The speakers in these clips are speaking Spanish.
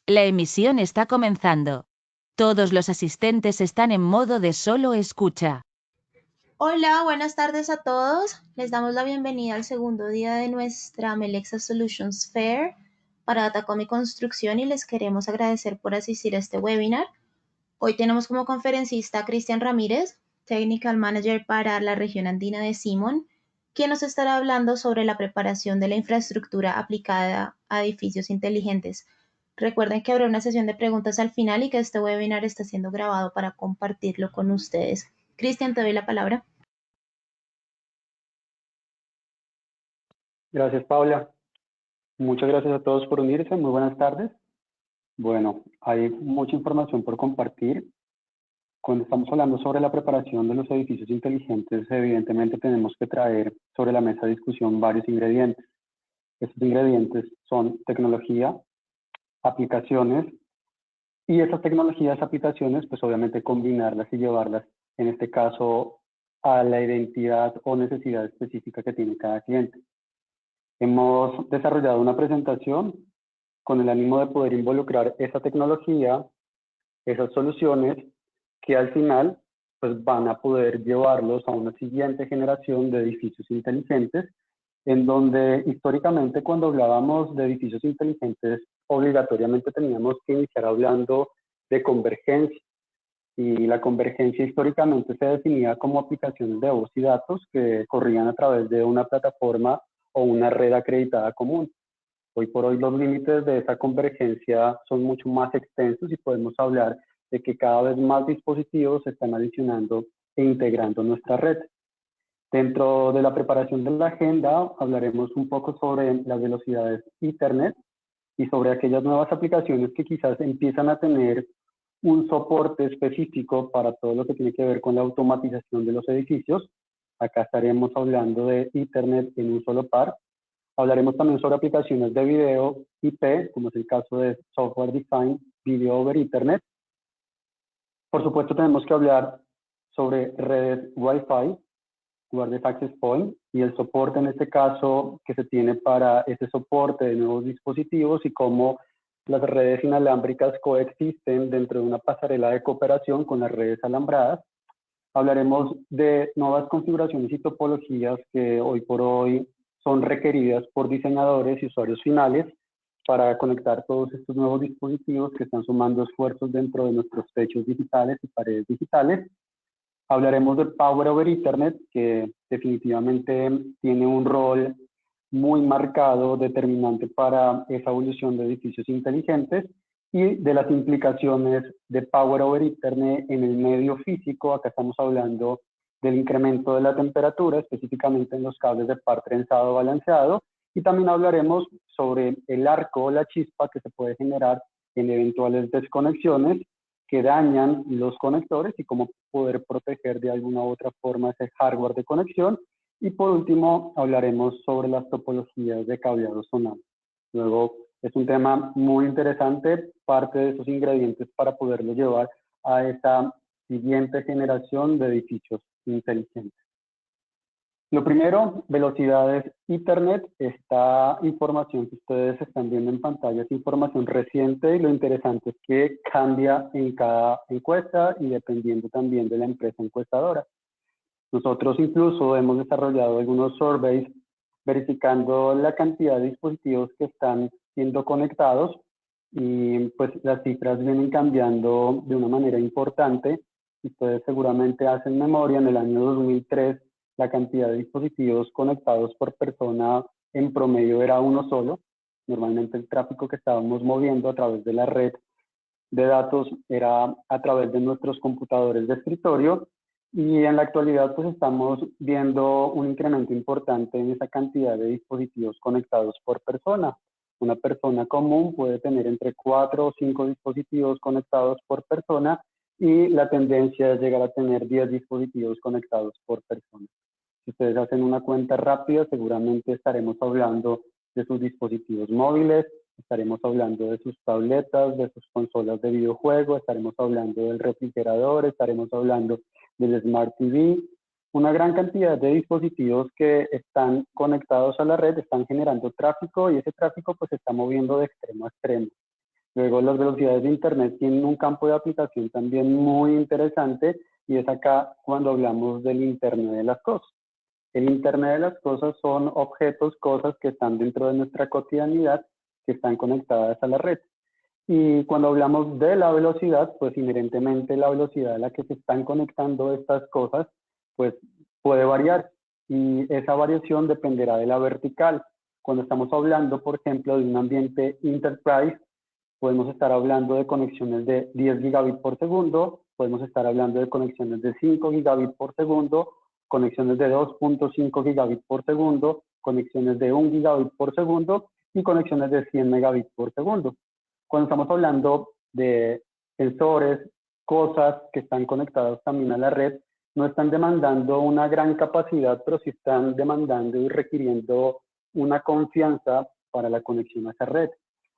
La emisión está comenzando. Todos los asistentes están en modo de solo escucha. Hola, buenas tardes a todos. Les damos la bienvenida al segundo día de nuestra Melexa Solutions Fair para Datacom y Construcción y les queremos agradecer por asistir a este webinar. Hoy tenemos como conferencista a Cristian Ramírez, Technical Manager para la región andina de Simon, quien nos estará hablando sobre la preparación de la infraestructura aplicada a edificios inteligentes. Recuerden que habrá una sesión de preguntas al final y que este webinar está siendo grabado para compartirlo con ustedes. Cristian, te doy la palabra. Gracias, Paula. Muchas gracias a todos por unirse. Muy buenas tardes. Bueno, hay mucha información por compartir. Cuando estamos hablando sobre la preparación de los edificios inteligentes, evidentemente tenemos que traer sobre la mesa de discusión varios ingredientes. Estos ingredientes son tecnología, aplicaciones, y esas tecnologías, aplicaciones, pues obviamente combinarlas y llevarlas, en este caso, a la identidad o necesidad específica que tiene cada cliente. Hemos desarrollado una presentación con el ánimo de poder involucrar esa tecnología, esas soluciones, que al final pues, van a poder llevarlos a una siguiente generación de edificios inteligentes, en donde históricamente cuando hablábamos de edificios inteligentes, obligatoriamente teníamos que iniciar hablando de convergencia. Y la convergencia históricamente se definía como aplicaciones de voz y datos que corrían a través de una plataforma o una red acreditada común. Hoy por hoy los límites de esa convergencia son mucho más extensos y podemos hablar de que cada vez más dispositivos se están adicionando e integrando nuestra red. Dentro de la preparación de la agenda hablaremos un poco sobre las velocidades Ethernet y sobre aquellas nuevas aplicaciones que quizás empiezan a tener un soporte específico para todo lo que tiene que ver con la automatización de los edificios. Acá estaremos hablando de Ethernet en un solo par. Hablaremos también sobre aplicaciones de video IP, como es el caso de Software Defined Video over Ethernet. Por supuesto, tenemos que hablar sobre redes Wi-Fi, Wireless Access Point, y el soporte en este caso que se tiene para ese soporte de nuevos dispositivos y cómo las redes inalámbricas coexisten dentro de una pasarela de cooperación con las redes alambradas. Hablaremos de nuevas configuraciones y topologías que hoy por hoy son requeridas por diseñadores y usuarios finales para conectar todos estos nuevos dispositivos que están sumando esfuerzos dentro de nuestros techos digitales y paredes digitales. Hablaremos de Power over Ethernet, que definitivamente tiene un rol muy marcado, determinante para esa evolución de edificios inteligentes, y de las implicaciones de Power over Ethernet en el medio físico. Acá estamos hablando del incremento de la temperatura, específicamente en los cables de par trenzado balanceado, y también hablaremos sobre el arco o la chispa que se puede generar en eventuales desconexiones que dañan los conectores y cómo poder proteger de alguna u otra forma ese hardware de conexión. Y por último, hablaremos sobre las topologías de cableado zonal. Luego, es un tema muy interesante, parte de esos ingredientes para poderlo llevar a esa siguiente generación de edificios inteligentes. Lo primero, velocidades Ethernet. Esta información que ustedes están viendo en pantalla es información reciente y lo interesante es que cambia en cada encuesta y dependiendo también de la empresa encuestadora. Nosotros incluso hemos desarrollado algunos surveys verificando la cantidad de dispositivos que están siendo conectados y pues las cifras vienen cambiando de una manera importante. Ustedes seguramente hacen memoria, en el año 2003 la cantidad de dispositivos conectados por persona en promedio era uno solo. Normalmente el tráfico que estábamos moviendo a través de la red de datos era a través de nuestros computadores de escritorio, y en la actualidad pues estamos viendo un incremento importante en esa cantidad de dispositivos conectados por persona. Una persona común puede tener entre 4 o 5 dispositivos conectados por persona y la tendencia es llegar a tener 10 dispositivos conectados por persona. Si ustedes hacen una cuenta rápida, seguramente estaremos hablando de sus dispositivos móviles, estaremos hablando de sus tabletas, de sus consolas de videojuego, estaremos hablando del refrigerador, estaremos hablando del Smart TV. Una gran cantidad de dispositivos que están conectados a la red están generando tráfico y ese tráfico pues se está moviendo de extremo a extremo. Luego, las velocidades de Internet tienen un campo de aplicación también muy interesante, y es acá cuando hablamos del Internet de las cosas. El Internet de las cosas son objetos, cosas que están dentro de nuestra cotidianidad, que están conectadas a la red. Y cuando hablamos de la velocidad, pues inherentemente la velocidad a la que se están conectando estas cosas, pues puede variar. Y esa variación dependerá de la vertical. Cuando estamos hablando, por ejemplo, de un ambiente enterprise, podemos estar hablando de conexiones de 10 gigabits por segundo, podemos estar hablando de conexiones de 5 gigabits por segundo, conexiones de 2.5 gigabits por segundo, conexiones de 1 gigabit por segundo y conexiones de 100 megabits por segundo. Cuando estamos hablando de sensores, cosas que están conectadas también a la red, no están demandando una gran capacidad, pero sí están demandando y requiriendo una confianza para la conexión a esa red.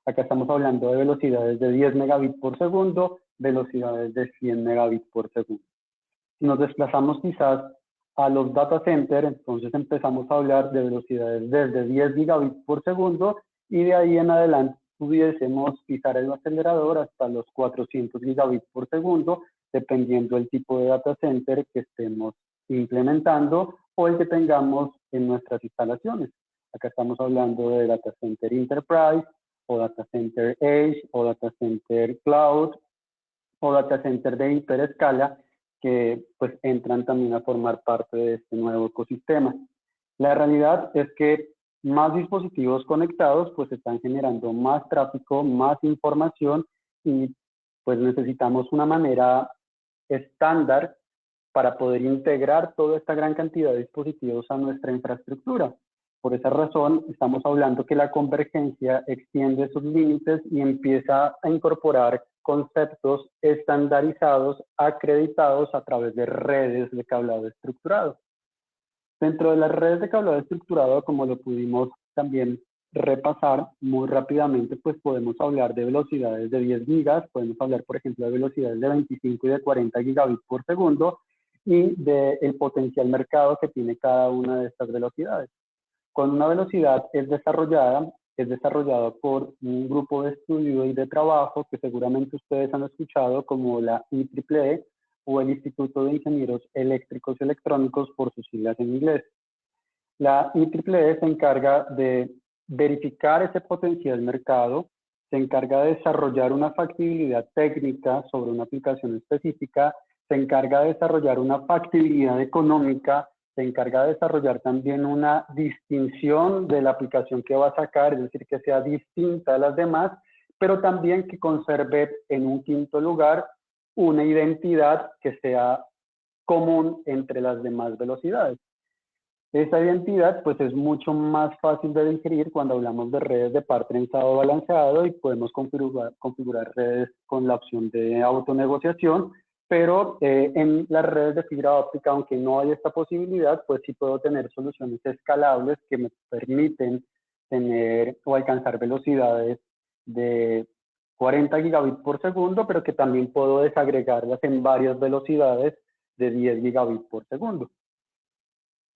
Acá estamos hablando de velocidades de 10 megabits por segundo, velocidades de 100 megabits por segundo. Si nos desplazamos quizás a los data centers, entonces empezamos a hablar de velocidades desde 10 gigabits por segundo, y de ahí en adelante pudiésemos pisar el acelerador hasta los 400 gigabits por segundo, dependiendo del tipo de data center que estemos implementando o el que tengamos en nuestras instalaciones. Acá estamos hablando de data center enterprise, o data center edge, o data center cloud, o data center de hiperescala, que pues entran también a formar parte de este nuevo ecosistema. La realidad es que más dispositivos conectados pues están generando más tráfico, más información, y pues necesitamos una manera estándar para poder integrar toda esta gran cantidad de dispositivos a nuestra infraestructura. Por esa razón, estamos hablando que la convergencia extiende esos límites y empieza a incorporar conceptos estandarizados, acreditados a través de redes de cableado estructurado. Dentro de las redes de cableado estructurado, como lo pudimos también repasar muy rápidamente, pues podemos hablar de velocidades de 10 gigas, podemos hablar, por ejemplo, de velocidades de 25 y de 40 gigabits por segundo, y del potencial mercado que tiene cada una de estas velocidades. Cuando una velocidad es desarrollada por un grupo de estudio y de trabajo que seguramente ustedes han escuchado, como la IEEE o el Instituto de Ingenieros Eléctricos y Electrónicos por sus siglas en inglés. La IEEE se encarga de verificar ese potencial mercado, se encarga de desarrollar una factibilidad técnica sobre una aplicación específica, se encarga de desarrollar una factibilidad económica, se encarga de desarrollar también una distinción de la aplicación que va a sacar, es decir, que sea distinta a las demás, pero también que conserve en un quinto lugar una identidad que sea común entre las demás velocidades. Esa identidad pues es mucho más fácil de digerir cuando hablamos de redes de par trenzado balanceado, y podemos configurar redes con la opción de autonegociación, pero en las redes de fibra óptica, aunque no hay esta posibilidad, pues sí puedo tener soluciones escalables que me permiten tener o alcanzar velocidades de 40 gigabits por segundo, pero que también puedo desagregarlas en varias velocidades de 10 gigabits por segundo.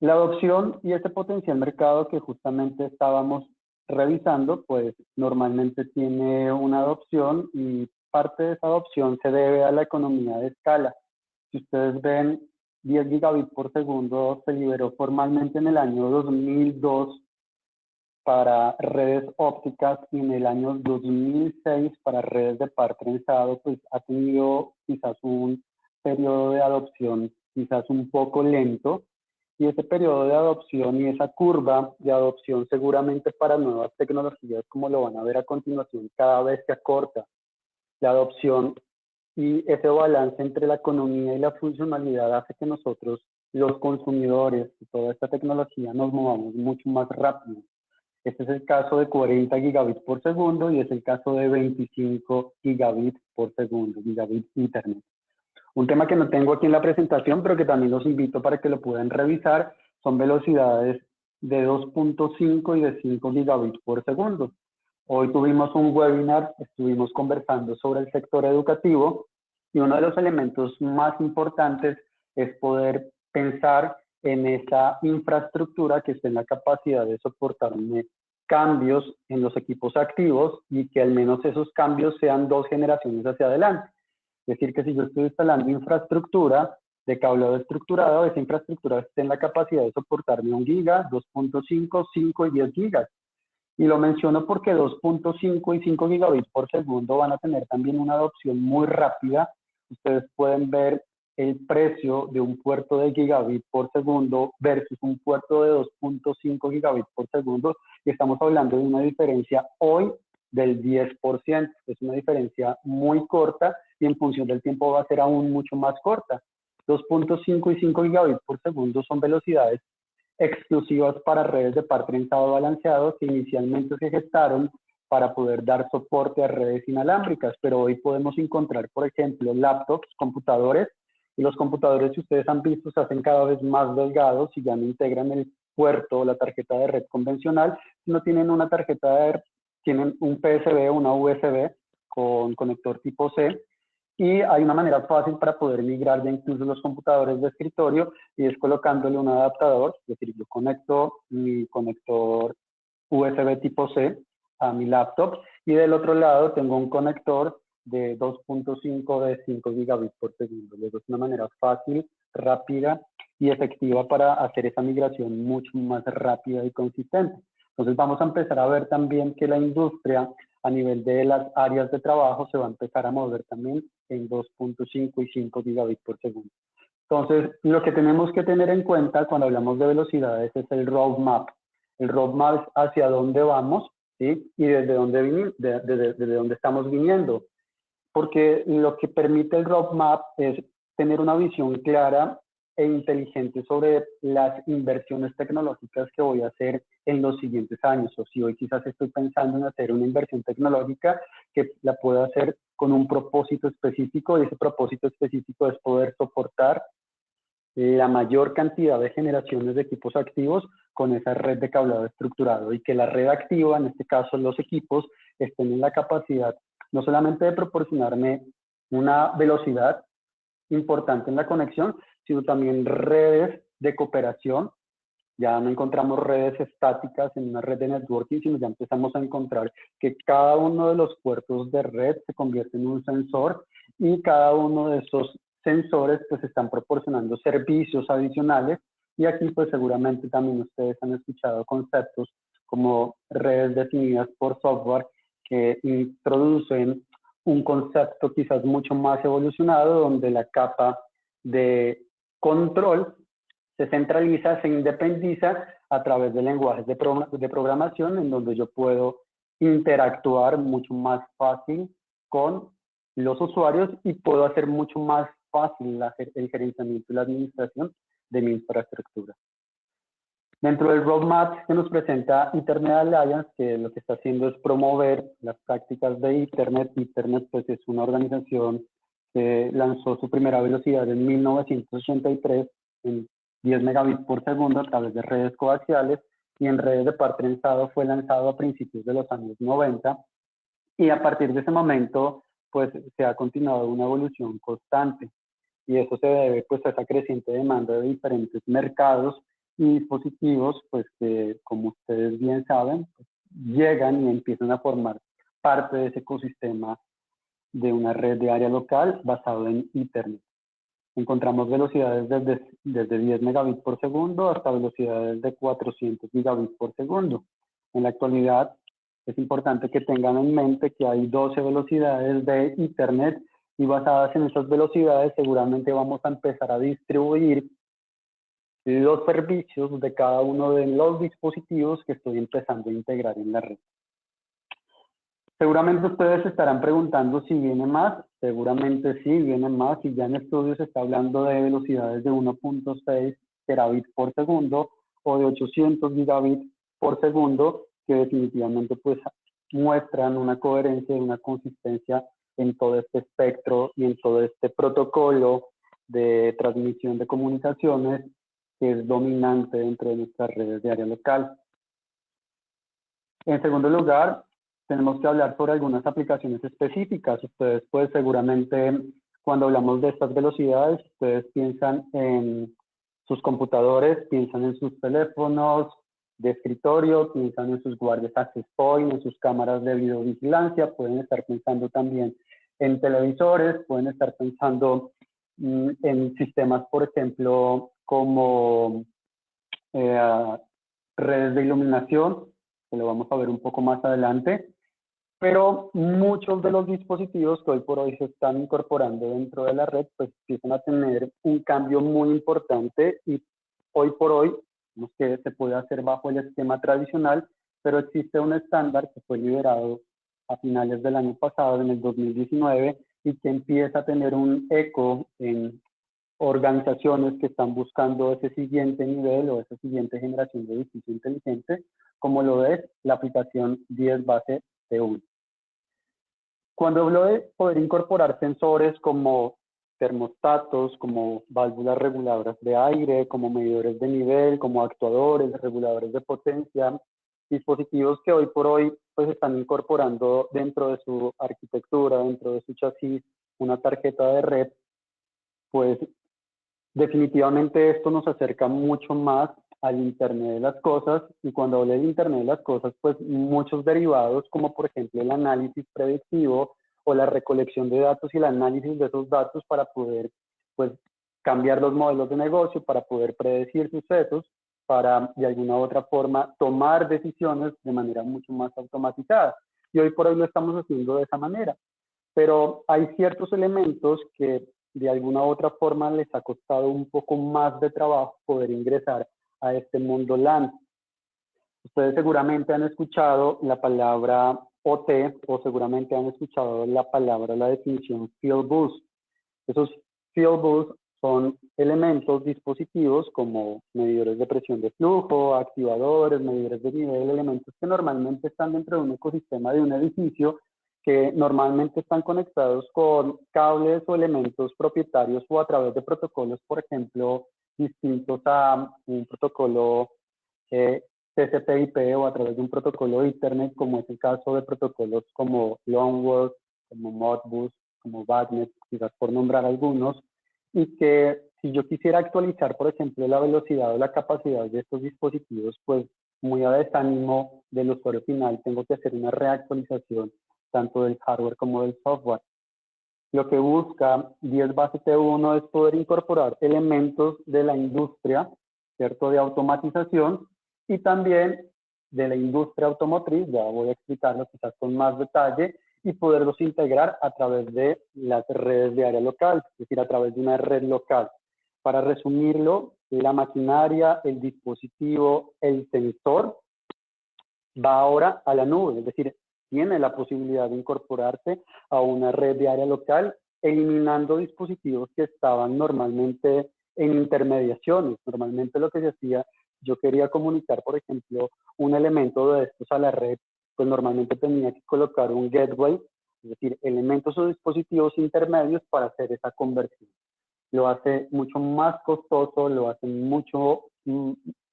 La adopción y ese potencial mercado que justamente estábamos revisando, pues normalmente tiene una adopción, y parte de esa adopción se debe a la economía de escala. Si ustedes ven, 10 gigabits por segundo se liberó formalmente en el año 2002 para redes ópticas, y en el año 2006 para redes de par trenzado, pues ha tenido quizás un periodo de adopción quizás un poco lento, y ese periodo de adopción y esa curva de adopción seguramente para nuevas tecnologías, como lo van a ver a continuación, cada vez se acorta. La adopción y ese balance entre la economía y la funcionalidad hace que nosotros, los consumidores de toda esta tecnología, nos movamos mucho más rápido. Este es el caso de 40 gigabits por segundo, y es el caso de 25 gigabits por segundo, gigabit internet. Un tema que no tengo aquí en la presentación, pero que también los invito para que lo puedan revisar, son velocidades de 2.5 y de 5 gigabits por segundo. Hoy tuvimos un webinar, estuvimos conversando sobre el sector educativo, y uno de los elementos más importantes es poder pensar en esa infraestructura que esté en la capacidad de soportarme cambios en los equipos activos y que al menos esos cambios sean 2 generaciones hacia adelante. Es decir, que si yo estoy instalando infraestructura de cableado estructurado, esa infraestructura tiene la capacidad de soportarme 1 giga, 2.5, 5 y 10 gigas. Y lo menciono porque 2.5 y 5 gigabits por segundo van a tener también una adopción muy rápida. Ustedes pueden ver el precio de un puerto de gigabit por segundo versus un puerto de 2.5 gigabits por segundo, y estamos hablando de una diferencia hoy del 10%. Es una diferencia muy corta y en función del tiempo va a ser aún mucho más corta. 2.5 y 5 gigabits por segundo son velocidades exclusivas para redes de par trenzado balanceado que inicialmente se gestaron para poder dar soporte a redes inalámbricas, pero hoy podemos encontrar, por ejemplo, laptops, computadores, y los computadores, si ustedes han visto, se hacen cada vez más delgados y ya no integran el puerto o la tarjeta de red convencional, sino tienen una tarjeta de, tienen un PSB o una USB con conector tipo C, y hay una manera fácil para poder migrar ya incluso los computadores de escritorio, y es colocándole un adaptador. Es decir, yo conecto mi conector USB tipo C a mi laptop y del otro lado tengo un conector de 2.5 de 5 gigabits por segundo. Luego es una manera fácil, rápida y efectiva para hacer esa migración mucho más rápida y consistente. Entonces vamos a empezar a ver también que la industria a nivel de las áreas de trabajo se va a empezar a mover también en 2.5 y 5 gigabits por segundo. Entonces, lo que tenemos que tener en cuenta cuando hablamos de velocidades es el roadmap. El roadmap es hacia dónde vamos, ¿sí? Y desde dónde estamos viniendo. Porque lo que permite el roadmap es tener una visión clara e inteligente sobre las inversiones tecnológicas que voy a hacer en los siguientes años. O si hoy quizás estoy pensando en hacer una inversión tecnológica, que la puedo hacer con un propósito específico, y ese propósito específico es poder soportar la mayor cantidad de generaciones de equipos activos con esa red de cableado estructurado, y que la red activa, en este caso los equipos, estén en la capacidad no solamente de proporcionarme una velocidad importante en la conexión, sino también redes de cooperación. Ya no encontramos redes estáticas en una red de networking, sino ya empezamos a encontrar que cada uno de los puertos de red se convierte en un sensor, y cada uno de esos sensores pues están proporcionando servicios adicionales. Y aquí pues seguramente también ustedes han escuchado conceptos como redes definidas por software, que introducen un concepto quizás mucho más evolucionado, donde la capa de control se centraliza, se independiza a través de lenguajes de programación, en donde yo puedo interactuar mucho más fácil con los usuarios y puedo hacer mucho más fácil el gerenciamiento y la administración de mi infraestructura. Dentro del roadmap que nos presenta Ethernet Alliance, que lo que está haciendo es promover las prácticas de Ethernet. Ethernet pues es una organización que lanzó su primera velocidad en 1983 en 10 megabits por segundo a través de redes coaxiales, y en redes de par trenzado fue lanzado a principios de los años 90, y a partir de ese momento pues se ha continuado una evolución constante, y eso se debe pues a esa creciente demanda de diferentes mercados y dispositivos pues que, como ustedes bien saben, pues, llegan y empiezan a formar parte de ese ecosistema de una red de área local basado en Ethernet. Encontramos velocidades desde 10 megabits por segundo hasta velocidades de 400 gigabits por segundo. En la actualidad es importante que tengan en mente que hay 12 velocidades de Ethernet, y basadas en esas velocidades seguramente vamos a empezar a distribuir los servicios de cada uno de los dispositivos que estoy empezando a integrar en la red. Seguramente ustedes se estarán preguntando si viene más. Seguramente sí, viene más, y ya en estudios se está hablando de velocidades de 1.6 terabits por segundo o de 800 gigabits por segundo, que definitivamente pues muestran una coherencia y una consistencia en todo este espectro y en todo este protocolo de transmisión de comunicaciones que es dominante dentro de nuestras redes de área local. En segundo lugar, tenemos que hablar sobre algunas aplicaciones específicas. Ustedes pues seguramente cuando hablamos de estas velocidades, ustedes piensan en sus computadores, piensan en sus teléfonos, de escritorio, piensan en sus guardias access point, en sus cámaras de videovigilancia, pueden estar pensando también en televisores, pueden estar pensando en sistemas, por ejemplo, como redes de iluminación, que lo vamos a ver un poco más adelante, pero muchos de los dispositivos que hoy por hoy se están incorporando dentro de la red, pues empiezan a tener un cambio muy importante y hoy por hoy, no que se puede hacer bajo el esquema tradicional, pero existe un estándar que fue liberado a finales del año pasado, en el 2019, y que empieza a tener un eco en organizaciones que están buscando ese siguiente nivel o esa siguiente generación de edificio inteligente, como lo es la aplicación 10 base T1. Cuando hablo de poder incorporar sensores como termostatos, como válvulas reguladoras de aire, como medidores de nivel, como actuadores, reguladores de potencia, dispositivos que hoy por hoy pues están incorporando dentro de su arquitectura, dentro de su chasis, una tarjeta de red, pues definitivamente esto nos acerca mucho más al Internet de las cosas, y cuando hablo del Internet de las cosas, pues muchos derivados, como por ejemplo el análisis predictivo o la recolección de datos y el análisis de esos datos para poder pues cambiar los modelos de negocio, para poder predecir sucesos, para de alguna u otra forma tomar decisiones de manera mucho más automatizada. Y hoy por hoy lo estamos haciendo de esa manera. Pero hay ciertos elementos que de alguna u otra forma les ha costado un poco más de trabajo poder ingresar a este mundo LAN. Ustedes seguramente han escuchado la palabra OT o seguramente han escuchado la palabra, la definición Field Bus. Esos Field Bus son elementos, dispositivos como medidores de presión de flujo, activadores, medidores de nivel, elementos que normalmente están dentro de un ecosistema de un edificio, que normalmente están conectados con cables o elementos propietarios o a través de protocolos, por ejemplo, distintos a un protocolo TCP/IP o a través de un protocolo de Ethernet, como es el caso de protocolos como Longworld, como Modbus, como BACnet, quizás por nombrar algunos, y que si yo quisiera actualizar, por ejemplo, la velocidad o la capacidad de estos dispositivos, pues muy a desánimo del usuario final, tengo que hacer una reactualización tanto del hardware como del software. Lo que busca 10 base T1 es poder incorporar elementos de la industria, ¿cierto?, de automatización, y también de la industria automotriz, ya voy a explicarlo quizás con más detalle, y poderlos integrar a través de las redes de área local, es decir, a través de una red local. Para resumirlo, la maquinaria, el dispositivo, el sensor va ahora a la nube, es decir, tiene la posibilidad de incorporarse a una red de área local, eliminando dispositivos que estaban normalmente en intermediaciones. Normalmente lo que se hacía, yo quería comunicar, por ejemplo, un elemento de estos a la red, pues normalmente tenía que colocar un gateway, es decir, elementos o dispositivos intermedios para hacer esa conversión. Lo hace mucho más costoso, lo hace mucho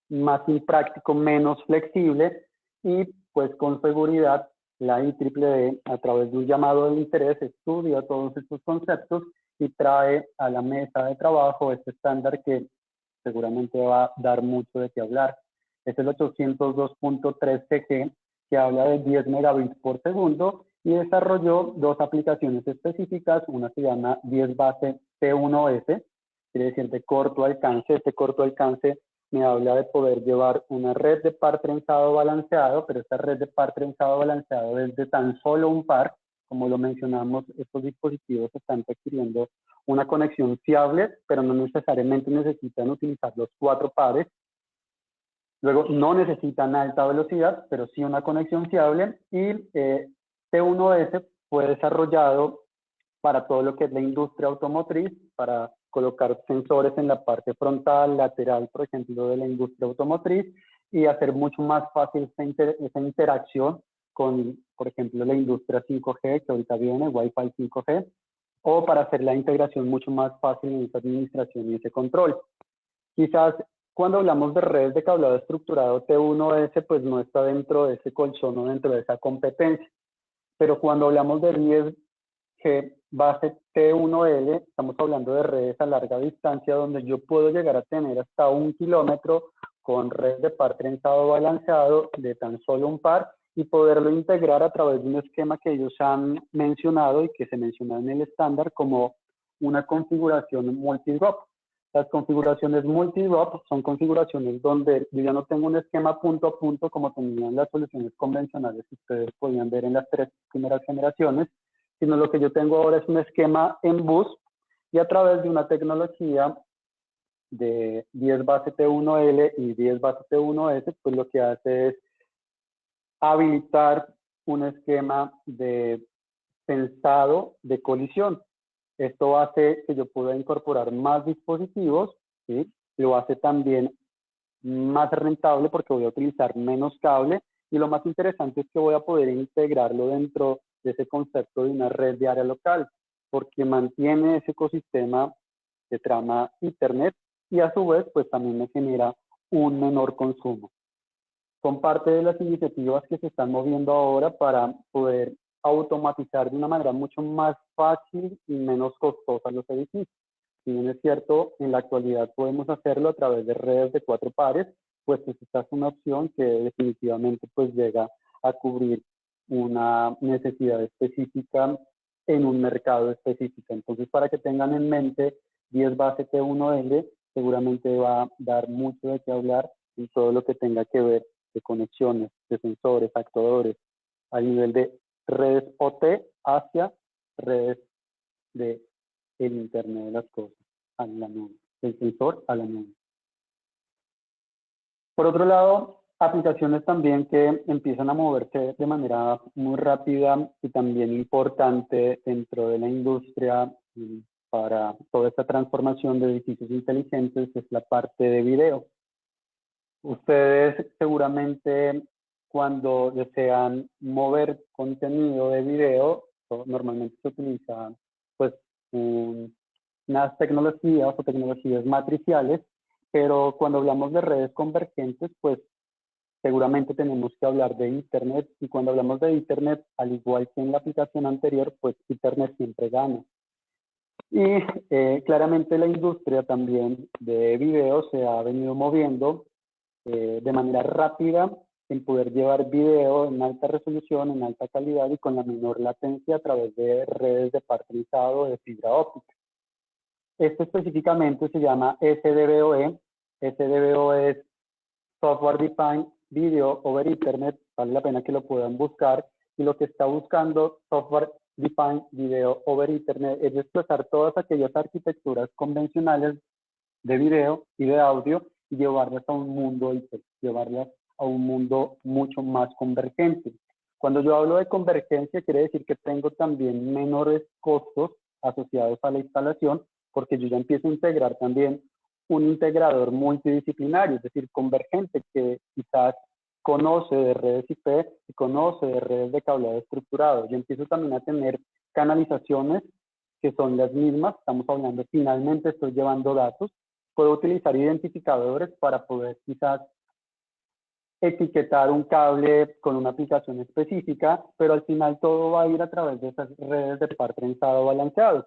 más impráctico, menos flexible, y pues con seguridad la IEEE, a través de un llamado de interés, estudia todos estos conceptos y trae a la mesa de trabajo este estándar que seguramente va a dar mucho de qué hablar. Es el 802.3 CG, que habla de 10 megabits por segundo, y desarrolló dos aplicaciones específicas. Una se llama 10 base T1S, quiere decir de corto alcance. Este corto alcance me habla de poder llevar una red de par trenzado balanceado, pero esta red de par trenzado balanceado es de tan solo un par. Como lo mencionamos, estos dispositivos están requiriendo una conexión fiable, pero no necesariamente necesitan utilizar los 4 pares. Luego, no necesitan alta velocidad, pero sí una conexión fiable, y T1S fue desarrollado para todo lo que es la industria automotriz, para colocar sensores en la parte frontal, lateral, por ejemplo, de la industria automotriz, y hacer mucho más fácil esa interacción con, por ejemplo, la industria 5G, que ahorita viene, Wi-Fi 5G, o para hacer la integración mucho más fácil en esa administración y ese control. Quizás cuando hablamos de redes de cableado estructurado, T1S pues no está dentro de ese colchón o dentro de esa competencia, pero cuando hablamos de 10G base T1L, estamos hablando de redes a larga distancia, donde yo puedo llegar a tener hasta 1 kilómetro con red de par trenzado balanceado de tan solo un par y poderlo integrar a través de un esquema que ellos han mencionado y que se menciona en el estándar como una configuración multi-drop. Las configuraciones multi-drop son configuraciones donde yo ya no tengo un esquema punto a punto como tenían las soluciones convencionales que ustedes podían ver en las 3 primeras generaciones, sino lo que yo tengo ahora es un esquema en bus y a través de una tecnología de 10 base T1L y 10 base T1S, pues lo que hace es habilitar un esquema de pensado de colisión. Esto hace que yo pueda incorporar más dispositivos, ¿sí? Lo hace también más rentable porque voy a utilizar menos cable y lo más interesante es que voy a poder integrarlo dentro de ese concepto de una red de área local porque mantiene ese ecosistema de trama Ethernet y a su vez pues también me genera un menor consumo. Son parte de las iniciativas que se están moviendo ahora para poder automatizar de una manera mucho más fácil y menos costosa los edificios. Si bien es cierto, en la actualidad podemos hacerlo a través de redes de 4 pares, pues esta es una opción que definitivamente pues llega a cubrir una necesidad específica en un mercado específico. Entonces, para que tengan en mente, 10 base T1L seguramente va a dar mucho de qué hablar en todo lo que tenga que ver de conexiones, de sensores, actuadores, a nivel de redes OT hacia redes de el Internet de las cosas a la nube, del sensor a la nube. Por otro lado, aplicaciones también que empiezan a moverse de manera muy rápida y también importante dentro de la industria para toda esta transformación de edificios inteligentes es la parte de video. Ustedes seguramente cuando desean mover contenido de video, normalmente se utiliza pues unas tecnologías o tecnologías matriciales, pero cuando hablamos de redes convergentes, pues seguramente tenemos que hablar de Ethernet y cuando hablamos de Ethernet, al igual que en la aplicación anterior, pues Ethernet siempre gana. Y claramente la industria también de video se ha venido moviendo de manera rápida en poder llevar video en alta resolución, en alta calidad y con la menor latencia a través de redes de par trenzado de fibra óptica. Esto específicamente se llama SDVoE. SDVoE es Software Defined Video over Ethernet, vale la pena que lo puedan buscar, y lo que está buscando Software Defined Video over Ethernet es desplazar todas aquellas arquitecturas convencionales de video y de audio y llevarlas a un mundo IP, llevarlas a un mundo mucho más convergente. Cuando yo hablo de convergencia, quiere decir que tengo también menores costos asociados a la instalación, porque yo ya empiezo a integrar también un integrador multidisciplinario, es decir, convergente, que quizás conoce de redes IP y conoce de redes de cableado estructurado. Yo empiezo también a tener canalizaciones que son las mismas, estamos hablando, finalmente estoy llevando datos, puedo utilizar identificadores para poder quizás etiquetar un cable con una aplicación específica, pero al final todo va a ir a través de esas redes de par trenzado balanceados.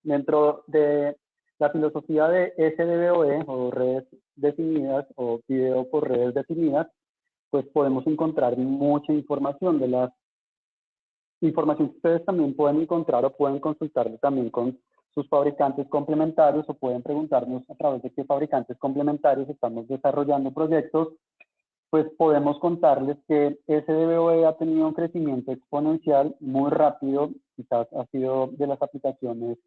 Dentro de la filosofía de SDVoE o redes definidas o video por redes definidas, pues podemos encontrar mucha información de la información que ustedes también pueden encontrar o pueden consultarlo también con sus fabricantes complementarios o pueden preguntarnos a través de qué fabricantes complementarios estamos desarrollando proyectos, pues podemos contarles que SDVoE ha tenido un crecimiento exponencial muy rápido, quizás ha sido de las aplicaciones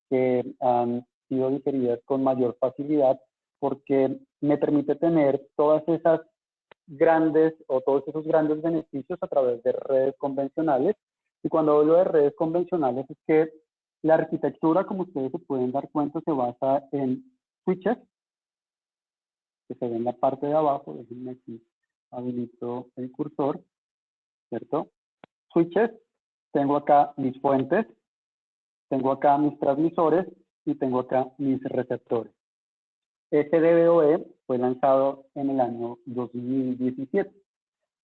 que han sido digeridas con mayor facilidad porque me permite tener todas esas grandes o todos esos grandes beneficios a través de redes convencionales. Y cuando hablo de redes convencionales es que la arquitectura, como ustedes se pueden dar cuenta, se basa en switches, que se ven en la parte de abajo. Déjenme aquí, habilito el cursor, ¿cierto? Switches, tengo acá mis fuentes, tengo acá mis transmisores y tengo acá mis receptores. SDVoE fue lanzado en el año 2017.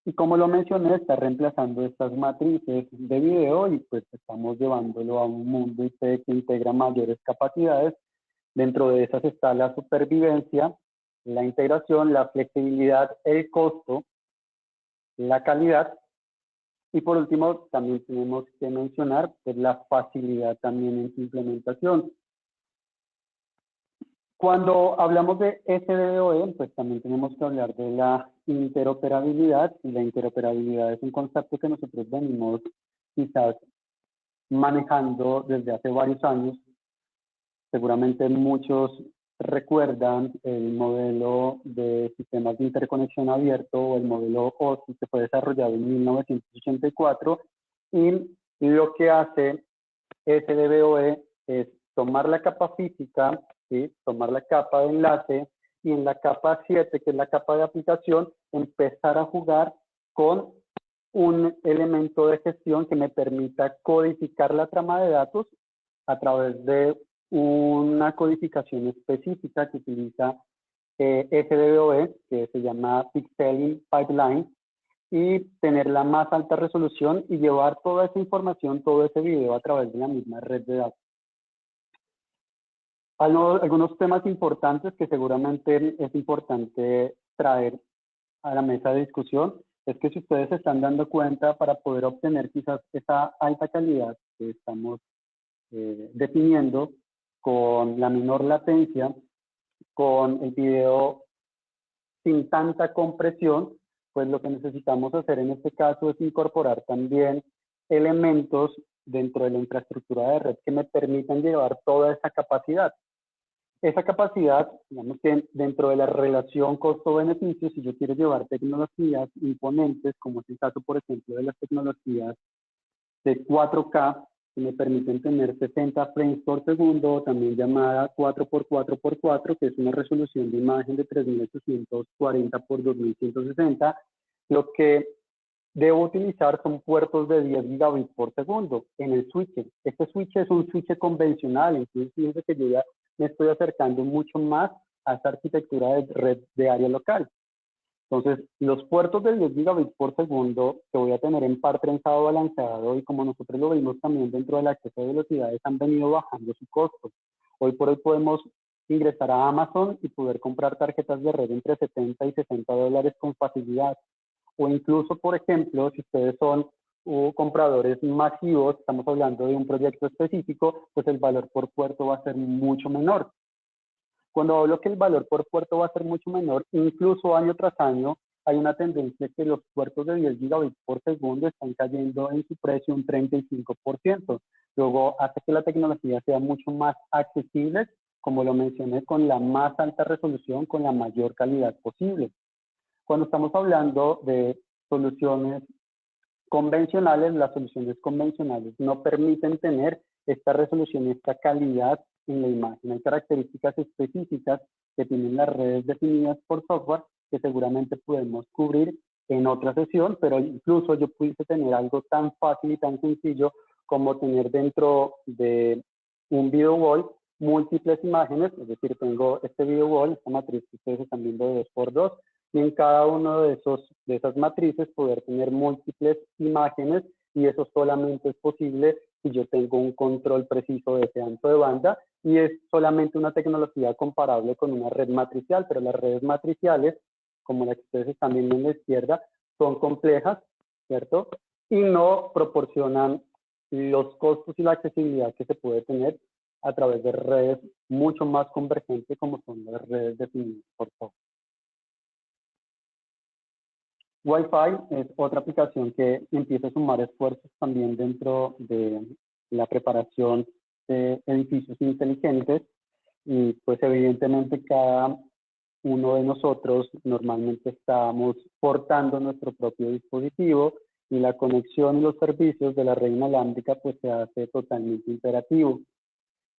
Y como lo mencioné, está reemplazando estas matrices de video y pues estamos llevándolo a un mundo IP que integra mayores capacidades. Dentro de esas está la supervivencia, la integración, la flexibilidad, el costo, la calidad. Y por último, también tenemos que mencionar pues, la facilidad también en su implementación. Cuando hablamos de SDDoE, pues también tenemos que hablar de la interoperabilidad, y la interoperabilidad es un concepto que nosotros venimos quizás manejando desde hace varios años. Seguramente muchos recuerdan el modelo de sistemas de interconexión abierto o el modelo OSI que fue desarrollado en 1984, y lo que hace SDDoE es tomar la capa física, ¿sí? Tomar la capa de enlace, y en la capa 7, que es la capa de aplicación, empezar a jugar con un elemento de gestión que me permita codificar la trama de datos a través de una codificación específica que utiliza SDDoE, que se llama Pixeling Pipeline, y tener la más alta resolución y llevar toda esa información, todo ese video a través de la misma red de datos. Algunos temas importantes que seguramente es importante traer a la mesa de discusión es que si ustedes se están dando cuenta, para poder obtener quizás esa alta calidad que estamos definiendo, con la menor latencia, con el video sin tanta compresión, pues lo que necesitamos hacer en este caso es incorporar también elementos dentro de la infraestructura de red que me permitan llevar toda esa capacidad. Esa capacidad, digamos que dentro de la relación costo-beneficio, si yo quiero llevar tecnologías imponentes, como es el caso, por ejemplo, de las tecnologías de 4K, que me permiten tener 60 frames por segundo, también llamada 4x4x4, que es una resolución de imagen de 3840 por 2160, lo que debo utilizar son puertos de 10 gigabits por segundo en el switch. Este switch es un switch convencional, entonces fíjense que yo ya me estoy acercando mucho más a esta arquitectura de red de área local. Entonces, los puertos de 10 gigabits por segundo que voy a tener en par trenzado balanceado, y como nosotros lo vimos también dentro del acceso de velocidades, han venido bajando su costo. Hoy por hoy podemos ingresar a Amazon y poder comprar tarjetas de red entre 70 y 60 dólares con facilidad. O incluso, por ejemplo, si ustedes son compradores masivos, estamos hablando de un proyecto específico, pues el valor por puerto va a ser mucho menor. Cuando hablo que el valor por puerto va a ser mucho menor, incluso año tras año, hay una tendencia que los puertos de 10 gigabits por segundo están cayendo en su precio un 35%. Luego hace que la tecnología sea mucho más accesible, como lo mencioné, con la más alta resolución, con la mayor calidad posible. Cuando estamos hablando de soluciones convencionales, las soluciones convencionales no permiten tener esta resolución y esta calidad en la imagen. Hay características específicas que tienen las redes definidas por software que seguramente podemos cubrir en otra sesión, pero incluso yo pudiese tener algo tan fácil y tan sencillo como tener dentro de un video wall múltiples imágenes, es decir, tengo este video wall, esta matriz que ustedes están viendo de 2x2, y en cada uno de esas matrices poder tener múltiples imágenes, y eso solamente es posible si yo tengo un control preciso de ese ancho de banda, y es solamente una tecnología comparable con una red matricial, pero las redes matriciales, como la que ustedes están viendo en la izquierda, son complejas, ¿cierto? Y no proporcionan los costos y la accesibilidad que se puede tener a través de redes mucho más convergentes como son las redes definidas por software. Wi-Fi es otra aplicación que empieza a sumar esfuerzos también dentro de la preparación de edificios inteligentes, y pues evidentemente cada uno de nosotros normalmente estamos portando nuestro propio dispositivo, y la conexión y los servicios de la red inalámbrica pues se hace totalmente imperativo.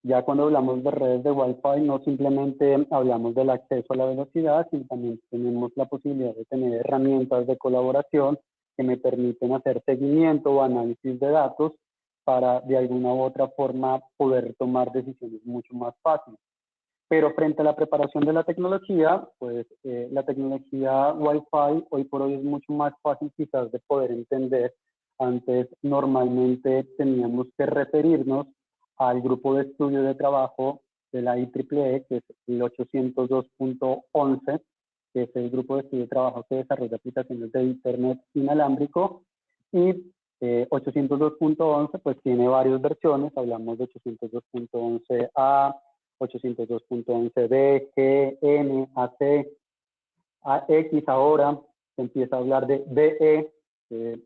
Ya cuando hablamos de redes de Wi-Fi, no simplemente hablamos del acceso a la velocidad, sino también tenemos la posibilidad de tener herramientas de colaboración que me permiten hacer seguimiento o análisis de datos para de alguna u otra forma poder tomar decisiones mucho más fáciles. Pero frente a la preparación de la tecnología, pues la tecnología Wi-Fi hoy por hoy es mucho más fácil quizás de poder entender. Antes normalmente teníamos que referirnos al grupo de estudio de trabajo de la IEEE, que es el 802.11, que es el grupo de estudio de trabajo que desarrolla aplicaciones de Internet inalámbrico, y 802.11 pues tiene varias versiones, hablamos de 802.11a, 802.11b, G, N, AC, AX. Ahora se empieza a hablar de BE, que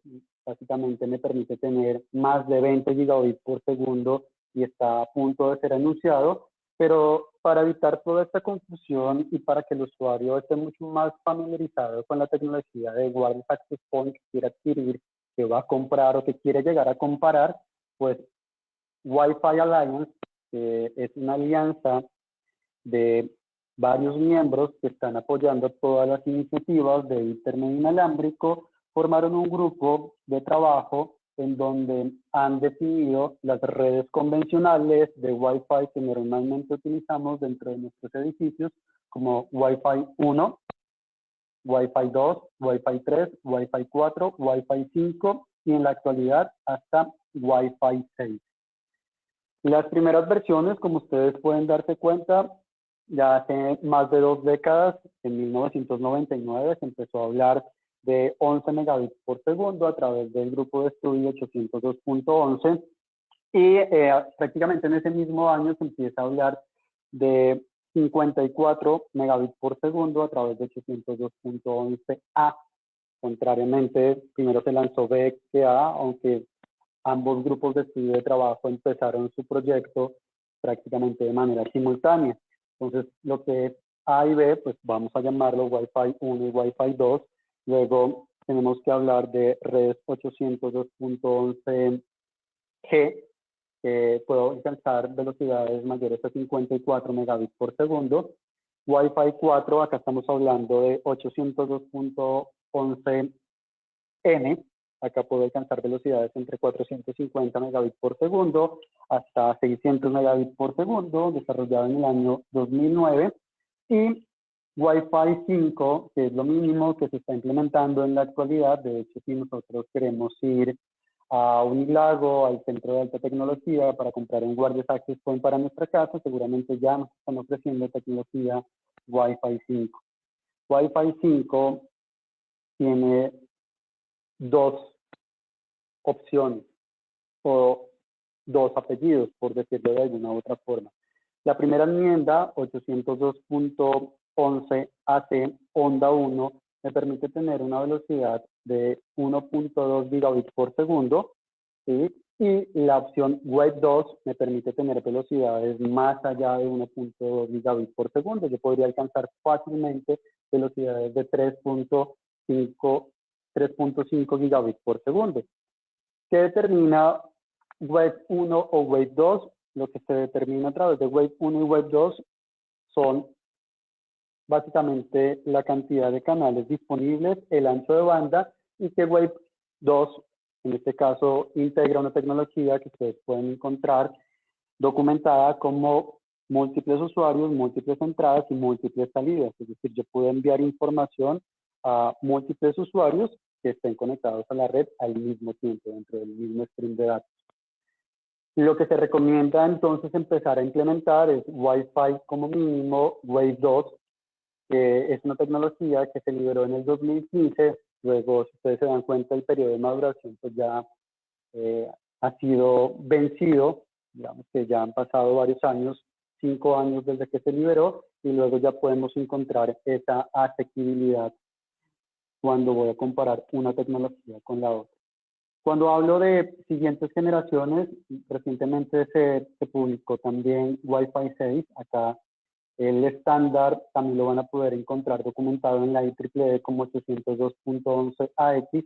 básicamente me permite tener más de 20 gigabits por segundo y está a punto de ser anunciado, pero para evitar toda esta confusión y para que el usuario esté mucho más familiarizado con la tecnología de Wireless Access Point que quiere adquirir, que va a comprar o que quiere llegar a comparar, pues Wi-Fi Alliance, que es una alianza de varios miembros que están apoyando todas las iniciativas de Internet inalámbrico, formaron un grupo de trabajo en donde han definido las redes convencionales de Wi-Fi que normalmente utilizamos dentro de nuestros edificios como Wi-Fi 1, Wi-Fi 2, Wi-Fi 3, Wi-Fi 4, Wi-Fi 5 y en la actualidad hasta Wi-Fi 6. Las primeras versiones, como ustedes pueden darse cuenta, ya hace más de 2 décadas, en 1999, se empezó a hablar de 11 megabits por segundo a través del grupo de estudio 802.11 y prácticamente en ese mismo año se empieza a hablar de 54 megabits por segundo a través de 802.11a. Contrariamente, primero se lanzó B que A, aunque ambos grupos de estudio de trabajo empezaron su proyecto prácticamente de manera simultánea. Entonces, lo que es A y B, pues vamos a llamarlo Wi-Fi 1 y Wi-Fi 2. Luego tenemos que hablar de redes 802.11G, que puede alcanzar velocidades mayores a 54 megabits por segundo. Wi-Fi 4, acá estamos hablando de 802.11N, acá puede alcanzar velocidades entre 450 megabits por segundo hasta 600 megabits por segundo, desarrollado en el año 2009. Y Wi-Fi 5, que es lo mínimo que se está implementando en la actualidad. De hecho, si nosotros queremos ir a Unilago, al centro de alta tecnología, para comprar un Wireless Access Point para nuestra casa, seguramente ya nos están ofreciendo tecnología Wi-Fi 5. Wi-Fi 5 tiene dos opciones o dos apellidos, por decirlo de alguna u otra forma. La primera enmienda, 802.11ac, onda 1, me permite tener una velocidad de 1.2 gigabits por segundo, ¿sí? Y la opción Wave 2 me permite tener velocidades más allá de 1.2 gigabits por segundo. Yo podría alcanzar fácilmente velocidades de 3.5 gigabits por segundo. ¿Qué determina Wave 1 o Wave 2? Lo que se determina a través de Wave 1 y Wave 2 son básicamente la cantidad de canales disponibles, el ancho de banda, y que Wave 2, en este caso, integra una tecnología que ustedes pueden encontrar documentada como múltiples usuarios, múltiples entradas y múltiples salidas. Es decir, yo puedo enviar información a múltiples usuarios que estén conectados a la red al mismo tiempo, dentro del mismo stream de datos. Lo que se recomienda entonces empezar a implementar es Wi-Fi como mínimo Wave 2, que es una tecnología que se liberó en el 2015. Luego, si ustedes se dan cuenta, el periodo de maduración pues ya ha sido vencido. Digamos que ya han pasado varios años, 5 años desde que se liberó, y luego ya podemos encontrar esa asequibilidad cuando voy a comparar una tecnología con la otra. Cuando hablo de siguientes generaciones, recientemente se publicó también Wi-Fi 6. Acá el estándar también lo van a poder encontrar documentado en la IEEE como 802.11ax.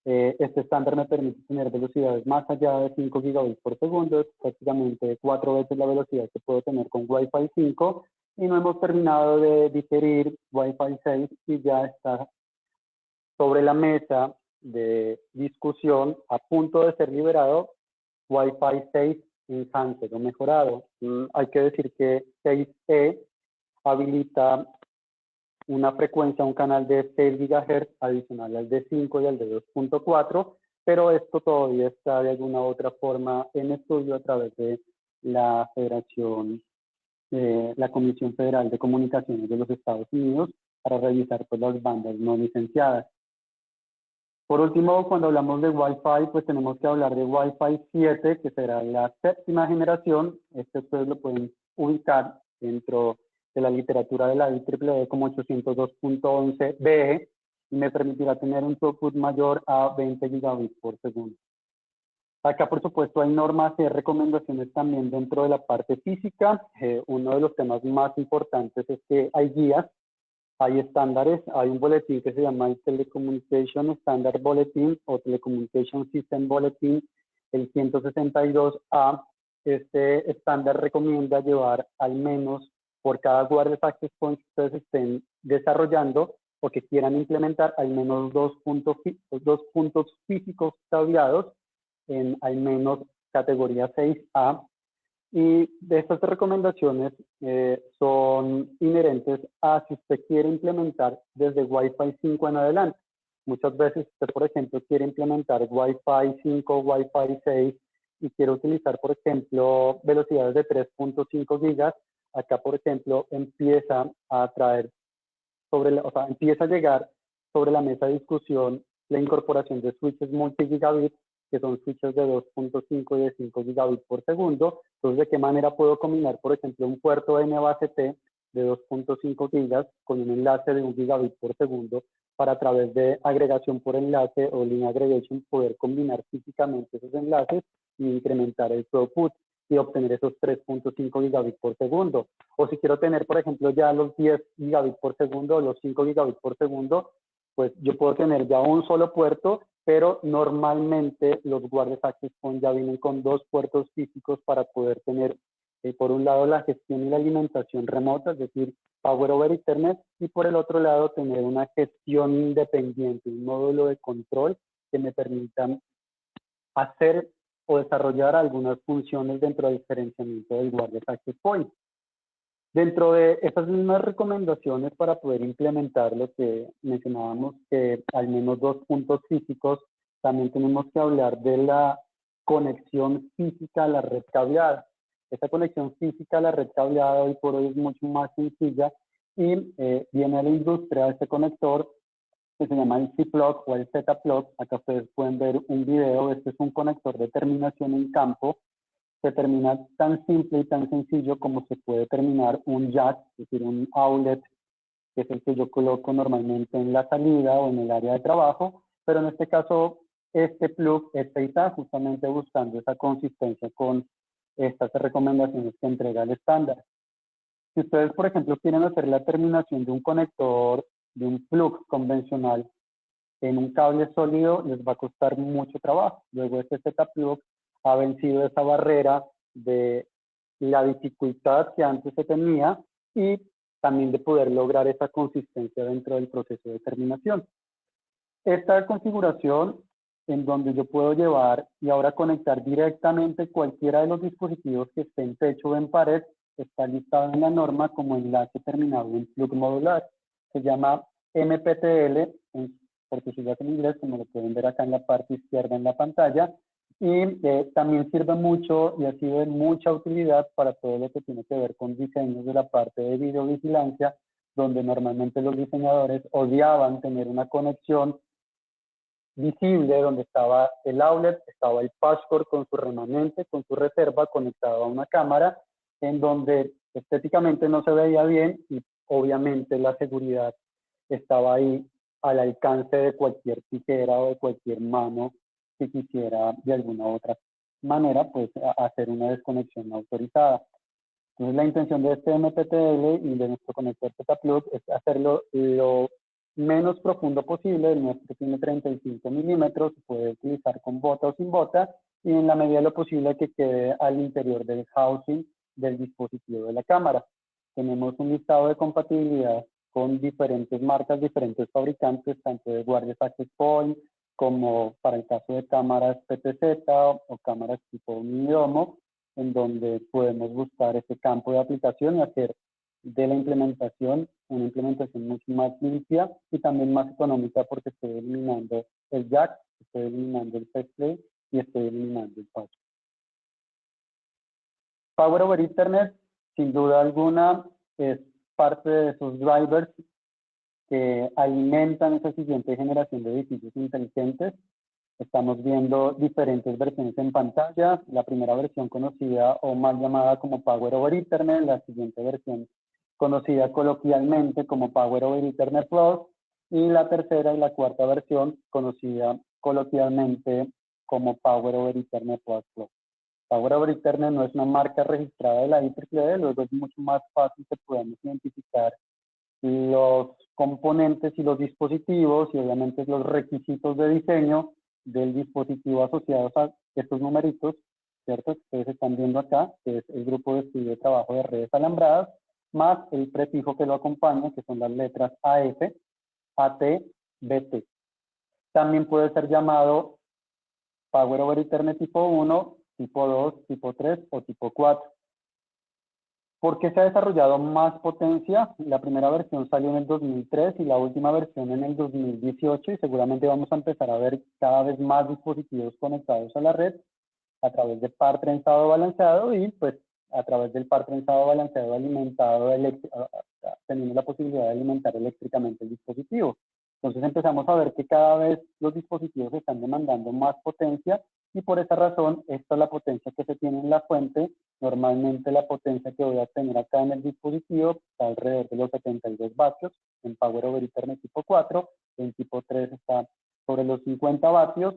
Este estándar me permite tener velocidades más allá de 5 gigabits por segundo, es prácticamente 4 veces la velocidad que puedo tener con Wi-Fi 5, y no hemos terminado de digerir Wi-Fi 6 y ya está sobre la mesa de discusión, a punto de ser liberado, Wi-Fi 6 Enhanced o mejorado. Hay que decir que 6E habilita una frecuencia, un canal de 6 GHz adicional al de 5 y al de 2.4, pero esto todavía está de alguna u otra forma en estudio a través de la Federación la Comisión Federal de Comunicaciones de los Estados Unidos para revisar pues, las bandas no licenciadas. Por último, cuando hablamos de Wi-Fi, pues tenemos que hablar de Wi-Fi 7, que será la séptima generación. Este ustedes lo pueden ubicar dentro de la literatura de la IEEE como 802.11b y me permitirá tener un throughput mayor a 20 gigabits por segundo. Acá, por supuesto, hay normas y recomendaciones también dentro de la parte física. Uno de los temas más importantes es que hay guías, hay estándares, hay un boletín que se llama el Telecommunication Standard Bulletin o Telecommunication System Bulletin, el 162A. Este estándar recomienda llevar al menos por cada Wireless Access Point que ustedes estén desarrollando o que quieran implementar al menos dos puntos físicos cableados en al menos categoría 6A. Y de estas recomendaciones son inherentes a si usted quiere implementar desde Wi-Fi 5 en adelante. Muchas veces usted, por ejemplo, quiere implementar Wi-Fi 5, Wi-Fi 6 y quiere utilizar, por ejemplo, velocidades de 3.5 gigas. Acá, por ejemplo, empieza a traer empieza a llegar sobre la mesa de discusión la incorporación de switches multi-gigabit, que son switches de 2.5 y de 5 gigabits por segundo. Entonces, ¿de qué manera puedo combinar, por ejemplo, un puerto NBACT de 2.5 gigas con un enlace de 1 gigabit por segundo para a través de agregación por enlace o link aggregation poder combinar físicamente esos enlaces y incrementar el throughput y obtener esos 3.5 gigabits por segundo? O si quiero tener, por ejemplo, ya los 10 gigabits por segundo o los 5 gigabits por segundo, pues yo puedo tener ya un solo puerto, pero normalmente los Wireless Access Point ya vienen con dos puertos físicos para poder tener, por un lado, la gestión y la alimentación remota, es decir, Power over Ethernet, y por el otro lado, tener una gestión independiente, un módulo de control que me permita hacer o desarrollar algunas funciones dentro del diferenciamiento del Wireless Access Point. Dentro de esas mismas recomendaciones para poder implementar lo que mencionábamos, que al menos dos puntos físicos, también tenemos que hablar de la conexión física a la red cableada. Esta conexión física a la red cableada hoy por hoy es mucho más sencilla y viene a la industria este conector que se llama el C-Plug o el Z-Plug. Acá ustedes pueden ver un video. Este es un conector de terminación en campo. Se termina tan simple y tan sencillo como se puede terminar un jack, es decir, un outlet, que es el que yo coloco normalmente en la salida o en el área de trabajo, pero en este caso este plug es 6A, justamente buscando esa consistencia con estas recomendaciones que entrega el estándar. Si ustedes, por ejemplo, quieren hacer la terminación de un conector, de un plug convencional en un cable sólido, les va a costar mucho trabajo. Luego este Z-Plug ha vencido esa barrera de la dificultad que antes se tenía y también de poder lograr esa consistencia dentro del proceso de terminación. Esta configuración en donde yo puedo llevar y ahora conectar directamente cualquiera de los dispositivos que esté en techo o en pared está listada en la norma como enlace terminado en plug modular. Se llama MPTL, por sus siglas en inglés, como lo pueden ver acá en la parte izquierda en la pantalla, y también sirve mucho y ha sido de mucha utilidad para todo lo que tiene que ver con diseños de la parte de videovigilancia, donde normalmente los diseñadores odiaban tener una conexión visible donde estaba el outlet, estaba el patchcore con su remanente, con su reserva conectado a una cámara, en donde estéticamente no se veía bien y obviamente la seguridad estaba ahí al alcance de cualquier tijera o de cualquier mano que quisiera de alguna u otra manera pues hacer una desconexión autorizada. Entonces la intención de este MPTL y de nuestro conector Z-Plug es hacerlo lo menos profundo posible. El nuestro tiene 35 milímetros, se puede utilizar con bota o sin bota y en la medida de lo posible que quede al interior del housing del dispositivo de la cámara. Tenemos un listado de compatibilidad con diferentes marcas, diferentes fabricantes, tanto de Wireless Access Point como para el caso de cámaras PTZ o cámaras tipo mini-domo, en donde podemos buscar ese campo de aplicación y hacer de la implementación una implementación mucho más limpia y también más económica porque estoy eliminando el jack, estoy eliminando el faceplate y estoy eliminando el patch. Power over Ethernet sin duda alguna es parte de esos drivers que alimentan esa siguiente generación de edificios inteligentes. Estamos viendo diferentes versiones en pantalla. La primera versión conocida o mal llamada como Power over Ethernet, la siguiente versión conocida coloquialmente como Power over Ethernet Plus, y la tercera y la cuarta versión conocida coloquialmente como Power over Ethernet Plus Plus. Power over Ethernet no es una marca registrada de la IEEE, luego es mucho más fácil que podamos identificar los componentes y los dispositivos y obviamente los requisitos de diseño del dispositivo asociados a estos numeritos, ¿cierto? Ustedes están viendo acá, que es el grupo de estudio de trabajo de redes alambradas, más el prefijo que lo acompaña, que son las letras AF, AT, BT. También puede ser llamado Power over Ethernet tipo 1, tipo 2, tipo 3 o tipo 4. ¿Por qué se ha desarrollado más potencia? La primera versión salió en el 2003 y la última versión en el 2018 y seguramente vamos a empezar a ver cada vez más dispositivos conectados a la red a través de par trenzado balanceado y pues a través del par trenzado balanceado alimentado, teniendo la posibilidad de alimentar eléctricamente el dispositivo. Entonces empezamos a ver que cada vez los dispositivos están demandando más potencia y por esa razón esta es la potencia que se tiene en la fuente. Normalmente la potencia que voy a tener acá en el dispositivo está alrededor de los 72 vatios en Power over Ethernet tipo 4, en tipo 3 está sobre los 50 vatios,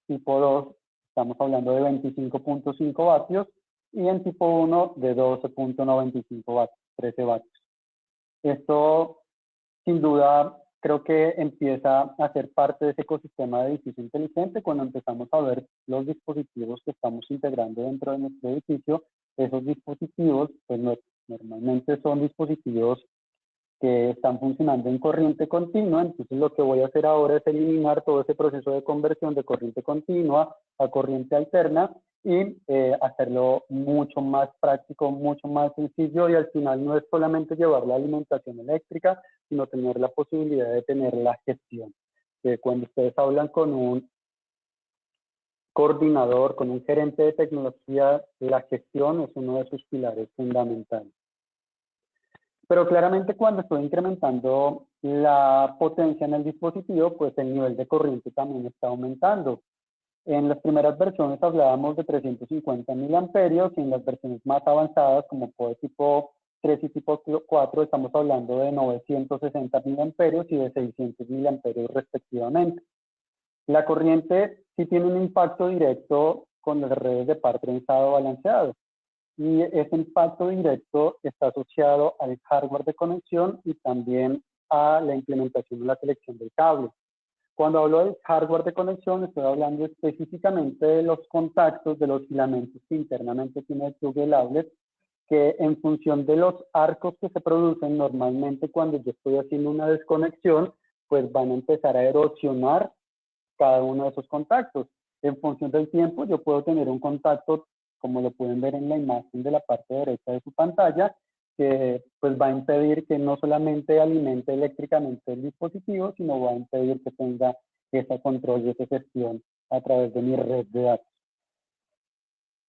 tipo 2 estamos hablando de 25.5 vatios y en tipo 1 de 12.95 vatios, 13 vatios. Esto sin duda creo que empieza a ser parte de ese ecosistema de edificio inteligente cuando empezamos a ver los dispositivos que estamos integrando dentro de nuestro edificio. Esos dispositivos pues normalmente son dispositivos que están funcionando en corriente continua, entonces lo que voy a hacer ahora es eliminar todo ese proceso de conversión de corriente continua a corriente alterna y hacerlo mucho más práctico, mucho más sencillo y al final no es solamente llevar la alimentación eléctrica, sino tener la posibilidad de tener la gestión. Cuando ustedes hablan con un coordinador, con un gerente de tecnología, la gestión es uno de sus pilares fundamentales. Pero claramente cuando estoy incrementando la potencia en el dispositivo, pues el nivel de corriente también está aumentando. En las primeras versiones hablábamos de 350 miliamperios y en las versiones más avanzadas, como PoE tipo 3 y tipo 4, estamos hablando de 960 miliamperios y de 600 miliamperios respectivamente. La corriente sí tiene un impacto directo con las redes de par trenzado balanceado. Y ese impacto directo está asociado al hardware de conexión y también a la implementación de la selección del cable. Cuando hablo del hardware de conexión, estoy hablando específicamente de los contactos, de los filamentos que internamente tiene el plug del outlet, que en función de los arcos que se producen normalmente cuando yo estoy haciendo una desconexión, pues van a empezar a erosionar cada uno de esos contactos. En función del tiempo, yo puedo tener un contacto, como lo pueden ver en la imagen de la parte derecha de su pantalla, que pues va a impedir que no solamente alimente eléctricamente el dispositivo, sino va a impedir que tenga ese control y esa gestión a través de mi red de datos.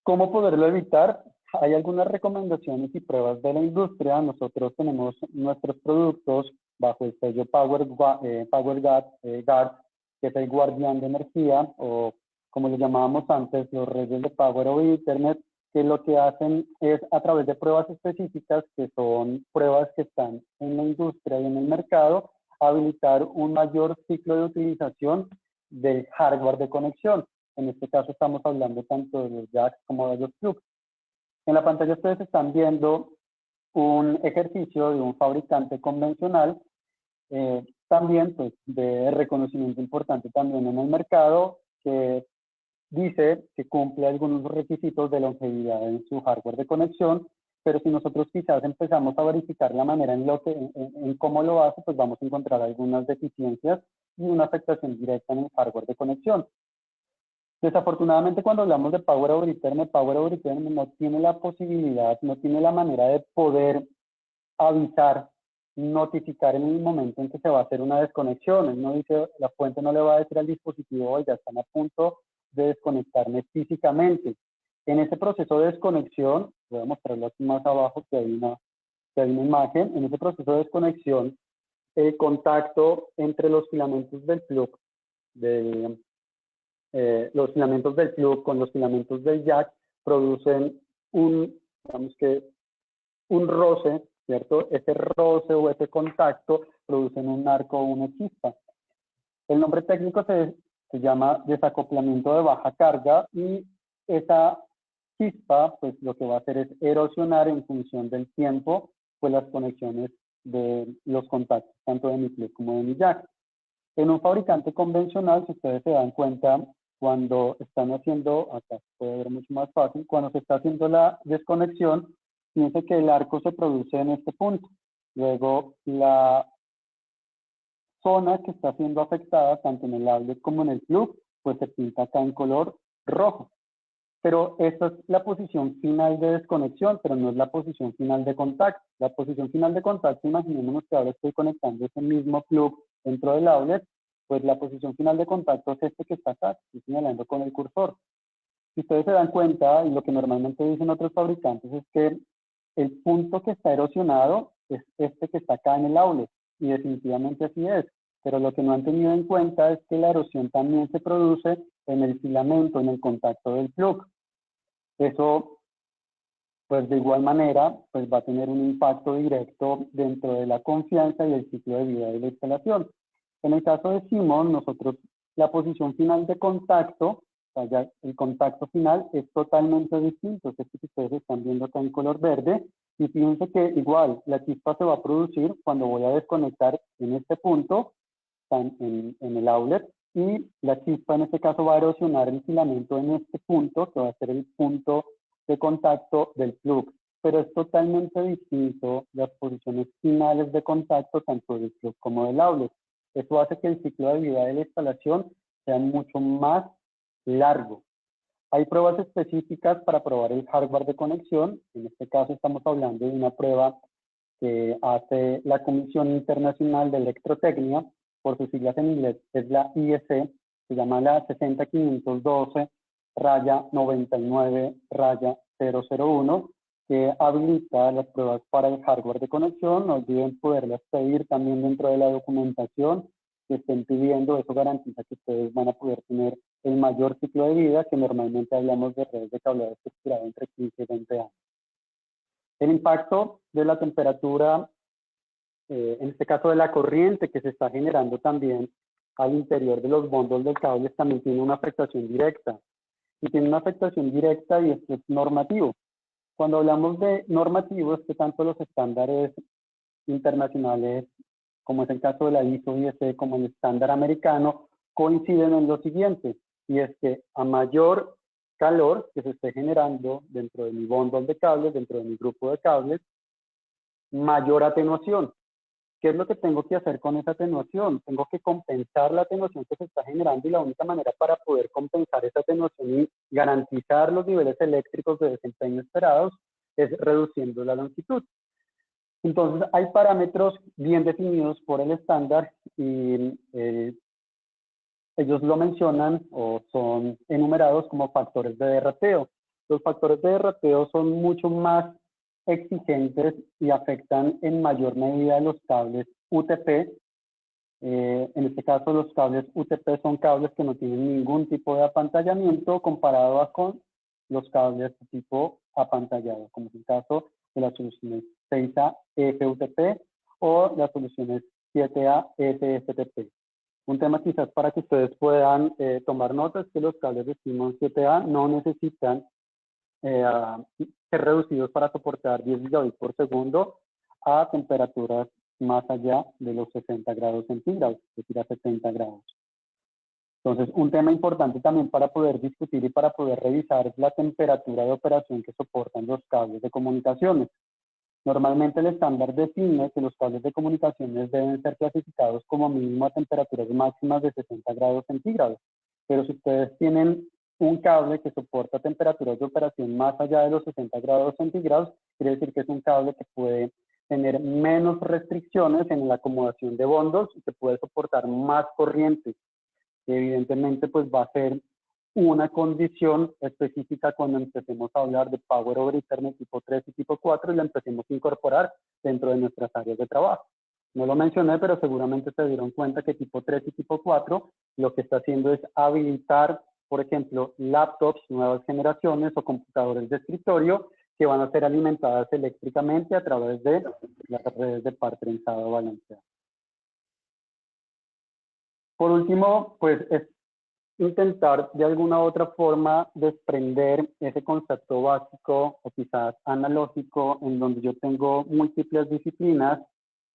¿Cómo poderlo evitar? Hay algunas recomendaciones y pruebas de la industria. Nosotros tenemos nuestros productos bajo el sello PowerGuard, que es el guardián de energía, o como lo llamábamos antes, los reyes de Power over Ethernet, que lo que hacen es a través de pruebas específicas, que son pruebas que están en la industria y en el mercado, habilitar un mayor ciclo de utilización del hardware de conexión. En este caso estamos hablando tanto de los jacks como de los plugs. En la pantalla ustedes están viendo un ejercicio de un fabricante convencional, también pues, de reconocimiento importante también en el mercado, que dice que cumple algunos requisitos de longevidad en su hardware de conexión, pero si nosotros quizás empezamos a verificar la manera en cómo lo hace, pues vamos a encontrar algunas deficiencias y una afectación directa en el hardware de conexión. Desafortunadamente, cuando hablamos de Power over Ethernet no tiene la posibilidad, no tiene la manera de poder avisar, notificar en el momento en que se va a hacer una desconexión. Él no dice, la fuente no le va a decir al dispositivo, oye, ya están a punto de desconectarme físicamente. En ese proceso de desconexión, Voy a mostrarlo aquí más abajo, que hay una imagen. En ese proceso de desconexión, el contacto entre los filamentos del plug, los filamentos del plug con los filamentos del jack producen digamos que un roce, ¿cierto? Ese roce o ese contacto producen un arco o una chispa. El nombre técnico se llama desacoplamiento de baja carga, y esa chispa, pues lo que va a hacer es erosionar en función del tiempo, pues las conexiones de los contactos, tanto de mi plug como de mi jack. En un fabricante convencional, si ustedes se dan cuenta, cuando están haciendo, acá se puede ver mucho más fácil, cuando se está haciendo la desconexión, fíjense que el arco se produce en este punto. Luego, la zona que está siendo afectada, tanto en el outlet como en el plug, pues se pinta acá en color rojo. Pero esta es la posición final de desconexión, pero no es la posición final de contacto. La posición final de contacto, imaginémonos que ahora estoy conectando ese mismo plug dentro del outlet, pues la posición final de contacto es este que está acá, estoy señalando con el cursor. Si ustedes se dan cuenta, y lo que normalmente dicen otros fabricantes es que el punto que está erosionado es este que está acá en el outlet, y definitivamente así es. Pero lo que no han tenido en cuenta es que la erosión también se produce en el filamento, en el contacto del plug. Eso, pues de igual manera, pues va a tener un impacto directo dentro de la confianza y el ciclo de vida de la instalación. En el caso de Simon, nosotros, la posición final de contacto, o sea, el contacto final es totalmente distinto. Es este que ustedes están viendo acá en color verde, y fíjense que igual la chispa se va a producir cuando voy a desconectar en este punto, en el outlet, y la chispa en este caso va a erosionar el filamento en este punto, que va a ser el punto de contacto del plug. Pero es totalmente distinto las posiciones finales de contacto tanto del plug como del outlet. Eso hace que el ciclo de vida de la instalación sea mucho más largo. Hay pruebas específicas para probar el hardware de conexión. En este caso estamos hablando de una prueba que hace la Comisión Internacional de Electrotecnia, por sus siglas en inglés es la IEC, se llama la 60512-99-001, que habilita las pruebas para el hardware de conexión. No olviden poderlas pedir también dentro de la documentación que estén pidiendo. Eso garantiza que ustedes van a poder tener el mayor ciclo de vida, que normalmente hablamos de redes de cableado estructurado entre 15 y 20 años. El impacto de la temperatura, en este caso de la corriente que se está generando también al interior de los bundles de cables, también tiene una afectación directa. Y tiene una afectación directa, y esto es normativo. Cuando hablamos de normativo, es que tanto los estándares internacionales, como es el caso de la ISO 10C, como el estándar americano, coinciden en lo siguiente, y es que a mayor calor que se esté generando dentro de mi bundle de cables, dentro de mi grupo de cables, mayor atenuación. ¿Qué es lo que tengo que hacer con esa atenuación? Tengo que compensar la atenuación que se está generando, y la única manera para poder compensar esa atenuación y garantizar los niveles eléctricos de desempeño esperados es reduciendo la longitud. Entonces, hay parámetros bien definidos por el estándar, y ellos lo mencionan o son enumerados como factores de derrateo. Los factores de derrateo son mucho más exigentes y afectan en mayor medida los cables UTP. En este caso, los cables UTP son cables que no tienen ningún tipo de apantallamiento comparado con los cables de tipo apantallado, como es el caso de las soluciones 6A FUTP o las soluciones 7A SFTP. Un tema quizás para que ustedes puedan tomar notas, que los cables de Siemens 7A no necesitan ser reducidos para soportar 10 gigabits por segundo a temperaturas más allá de los 60 grados centígrados, es decir, a 70 grados. Entonces, un tema importante también para poder discutir y para poder revisar es la temperatura de operación que soportan los cables de comunicaciones. Normalmente el estándar define que los cables de comunicaciones deben ser clasificados como mínimo a temperaturas máximas de 60 grados centígrados. Pero si ustedes tienen un cable que soporta temperaturas de operación más allá de los 60 grados centígrados, quiere decir que es un cable que puede tener menos restricciones en la acomodación de bundles y que puede soportar más corriente. Evidentemente, pues va a ser una condición específica cuando empecemos a hablar de Power over Ethernet tipo 3 y tipo 4 y la empecemos a incorporar dentro de nuestras áreas de trabajo. No lo mencioné, pero seguramente se dieron cuenta que tipo 3 y tipo 4 lo que está haciendo es habilitar, por ejemplo, laptops, nuevas generaciones o computadores de escritorio que van a ser alimentadas eléctricamente a través de las redes de par trenzado balanceado. Por último, pues es intentar de alguna u otra forma desprender ese concepto básico o quizás analógico en donde yo tengo múltiples disciplinas,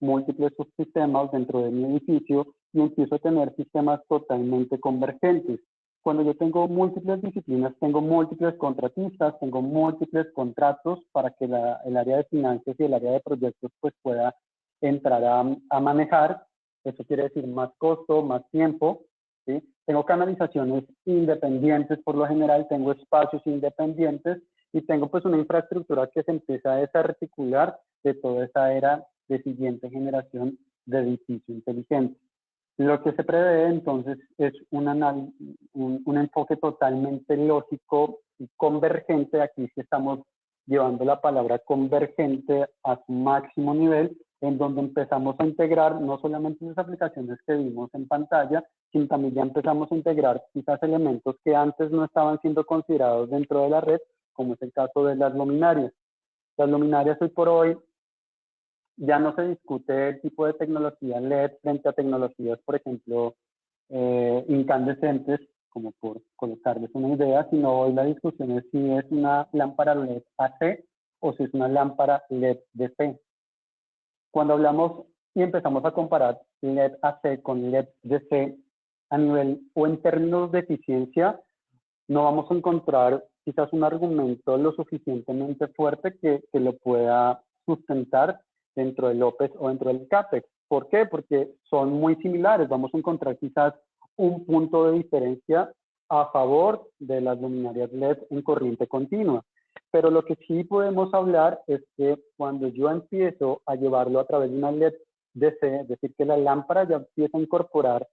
múltiples subsistemas dentro de mi edificio y empiezo a tener sistemas totalmente convergentes. Cuando yo tengo múltiples disciplinas, tengo múltiples contratistas, tengo múltiples contratos para que el área de finanzas y el área de proyectos pues pueda entrar a manejar. Eso quiere decir más costo, más tiempo, ¿sí? Tengo canalizaciones independientes por lo general, tengo espacios independientes y tengo pues una infraestructura que se empieza a desarticular de toda esa era de siguiente generación de edificio inteligente. Lo que se prevé entonces es un enfoque totalmente lógico y convergente. Aquí sí estamos llevando la palabra convergente a su máximo nivel, en donde empezamos a integrar no solamente las aplicaciones que vimos en pantalla, sino también ya empezamos a integrar quizás elementos que antes no estaban siendo considerados dentro de la red, como es el caso de las luminarias. Las luminarias hoy por hoy ya no se discute el tipo de tecnología LED frente a tecnologías, por ejemplo, incandescentes, como por colocarles una idea, sino hoy la discusión es si es una lámpara LED AC o si es una lámpara LED DC. Cuando hablamos y empezamos a comparar LED AC con LED DC a nivel o en términos de eficiencia, no vamos a encontrar quizás un argumento lo suficientemente fuerte que lo pueda sustentar dentro del OPEX o dentro del CAPEX. ¿Por qué? Porque son muy similares. Vamos a encontrar quizás un punto de diferencia a favor de las luminarias LED en corriente continua. Pero lo que sí podemos hablar es que cuando yo empiezo a llevarlo a través de una LED DC, es decir, que la lámpara ya empieza a incorporar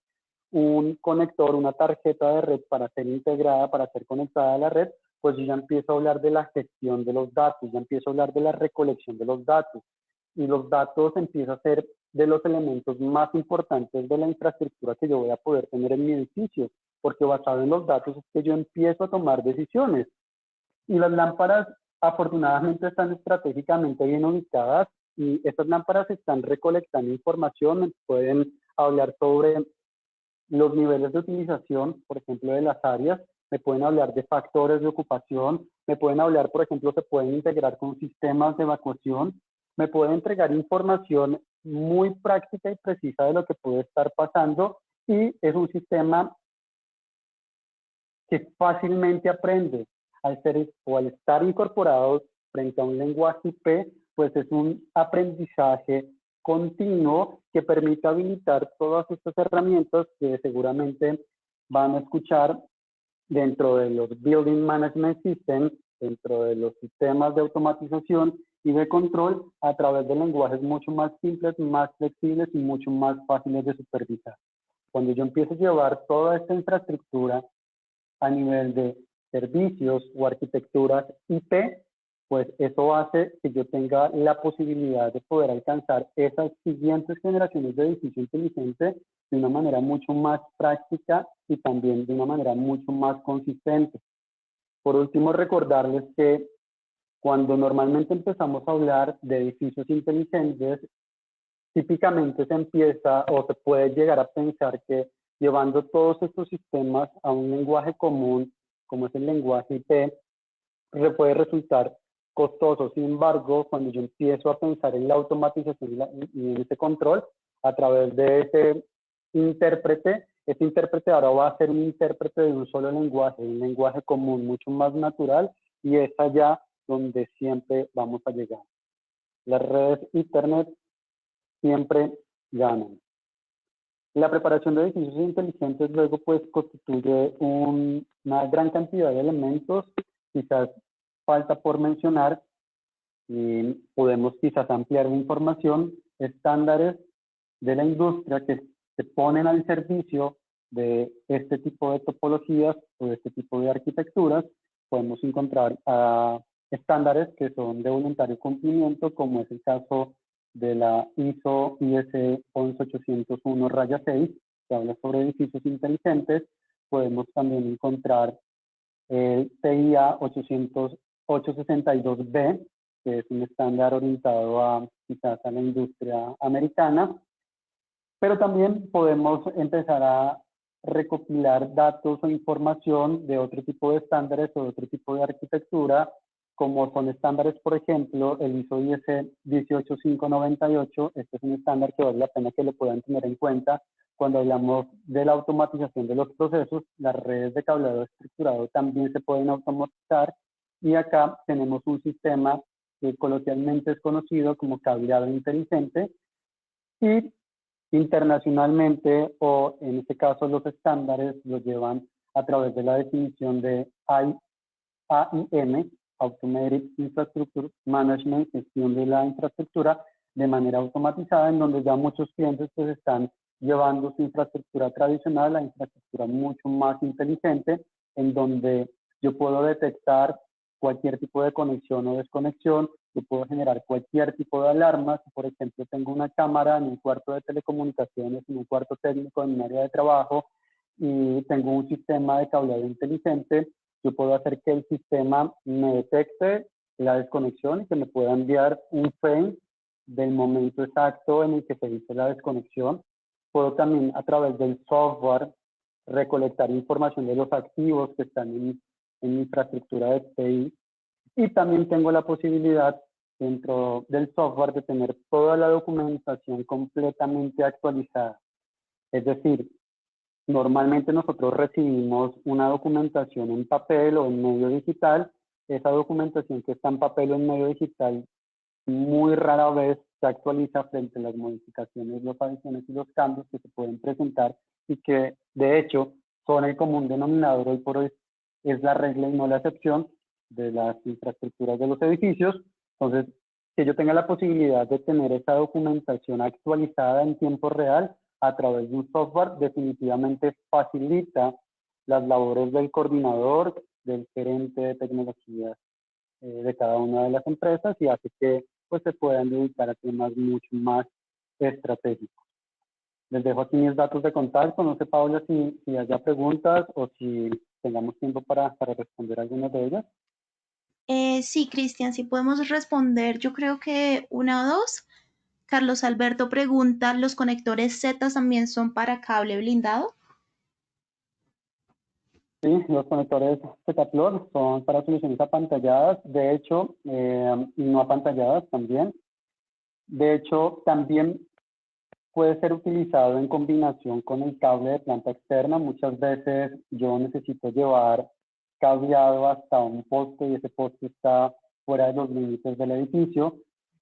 un conector, una tarjeta de red para ser integrada, para ser conectada a la red, pues yo ya empiezo a hablar de la gestión de los datos, ya empiezo a hablar de la recolección de los datos. Y los datos empiezan a ser de los elementos más importantes de la infraestructura que yo voy a poder tener en mi edificio, porque basado en los datos es que yo empiezo a tomar decisiones. Y las lámparas afortunadamente están estratégicamente bien ubicadas y estas lámparas están recolectando información, pueden hablar sobre los niveles de utilización, por ejemplo, de las áreas, me pueden hablar de factores de ocupación, me pueden hablar, por ejemplo, se pueden integrar con sistemas de evacuación, me pueden entregar información muy práctica y precisa de lo que puede estar pasando y es un sistema que fácilmente aprende al ser o al estar incorporados frente a un lenguaje IP, pues es un aprendizaje continuo que permite habilitar todas estas herramientas que seguramente van a escuchar dentro de los Building Management Systems, dentro de los sistemas de automatización y de control a través de lenguajes mucho más simples, más flexibles y mucho más fáciles de supervisar. Cuando yo empiezo a llevar toda esta infraestructura a nivel de servicios o arquitecturas IP, pues eso hace que yo tenga la posibilidad de poder alcanzar esas siguientes generaciones de edificio inteligente de una manera mucho más práctica y también de una manera mucho más consistente. Por último, recordarles que cuando normalmente empezamos a hablar de edificios inteligentes, típicamente se empieza o se puede llegar a pensar que llevando todos estos sistemas a un lenguaje común, como es el lenguaje IP, puede resultar costoso. Sin embargo, cuando yo empiezo a pensar en la automatización y en ese control, a través de ese intérprete ahora va a ser un intérprete de un solo lenguaje, un lenguaje común, mucho más natural, y es allá donde siempre vamos a llegar. Las redes Internet siempre ganan. La preparación de edificios inteligentes luego pues constituye una gran cantidad de elementos, quizás falta por mencionar, y podemos quizás ampliar la información, estándares de la industria que se ponen al servicio de este tipo de topologías o de este tipo de arquitecturas, podemos encontrar estándares que son de voluntario cumplimiento, como es el caso de la ISO IS 11801-6, que habla sobre edificios inteligentes. Podemos también encontrar el TIA 862B, que es un estándar orientado quizás a la industria americana, pero también podemos empezar a recopilar datos o información de otro tipo de estándares o de otro tipo de arquitectura, como son estándares, por ejemplo, el ISO IS 18598. Este es un estándar que vale la pena que lo puedan tener en cuenta cuando hablamos de la automatización de los procesos. Las redes de cableado estructurado también se pueden automatizar, y acá tenemos un sistema que coloquialmente es conocido como cableado inteligente, y internacionalmente, o en este caso los estándares, los llevan a través de la definición de AIM, Automated Infrastructure Management, gestión de la infraestructura de manera automatizada, en donde ya muchos clientes pues están llevando su infraestructura tradicional a infraestructura mucho más inteligente, en donde yo puedo detectar cualquier tipo de conexión o desconexión, yo puedo generar cualquier tipo de alarma. Si, por ejemplo, tengo una cámara en un cuarto de telecomunicaciones, en un cuarto técnico, en un área de trabajo, y tengo un sistema de cableado inteligente, yo puedo hacer que el sistema me detecte la desconexión y que me pueda enviar un frame del momento exacto en el que se hizo la desconexión. Puedo también, a través del software, recolectar información de los activos que están en mi infraestructura de TI, y también tengo la posibilidad dentro del software de tener toda la documentación completamente actualizada. Es decir, normalmente nosotros recibimos una documentación en papel o en medio digital. Esa documentación que está en papel o en medio digital muy rara vez se actualiza frente a las modificaciones, las adiciones y los cambios que se pueden presentar, y que de hecho son el común denominador hoy por hoy, es la regla y no la excepción de las infraestructuras de los edificios. Entonces, que yo tenga la posibilidad de tener esa documentación actualizada en tiempo real a través de un software, definitivamente facilita las labores del coordinador, del gerente de tecnologías de cada una de las empresas, y hace que pues, se puedan dedicar a temas mucho más estratégicos. Les dejo aquí mis datos de contacto. No sé, Paula, si haya preguntas o si tengamos tiempo para responder algunas de ellas. Sí, Cristian, si podemos responder, yo creo que una o dos. Carlos Alberto pregunta, ¿los conectores Z también son para cable blindado? Sí, los conectores Z-Plug son para soluciones apantalladas, de hecho, y no apantalladas también. De hecho, también puede ser utilizado en combinación con el cable de planta externa. Muchas veces yo necesito llevar cableado hasta un poste y ese poste está fuera de los límites del edificio,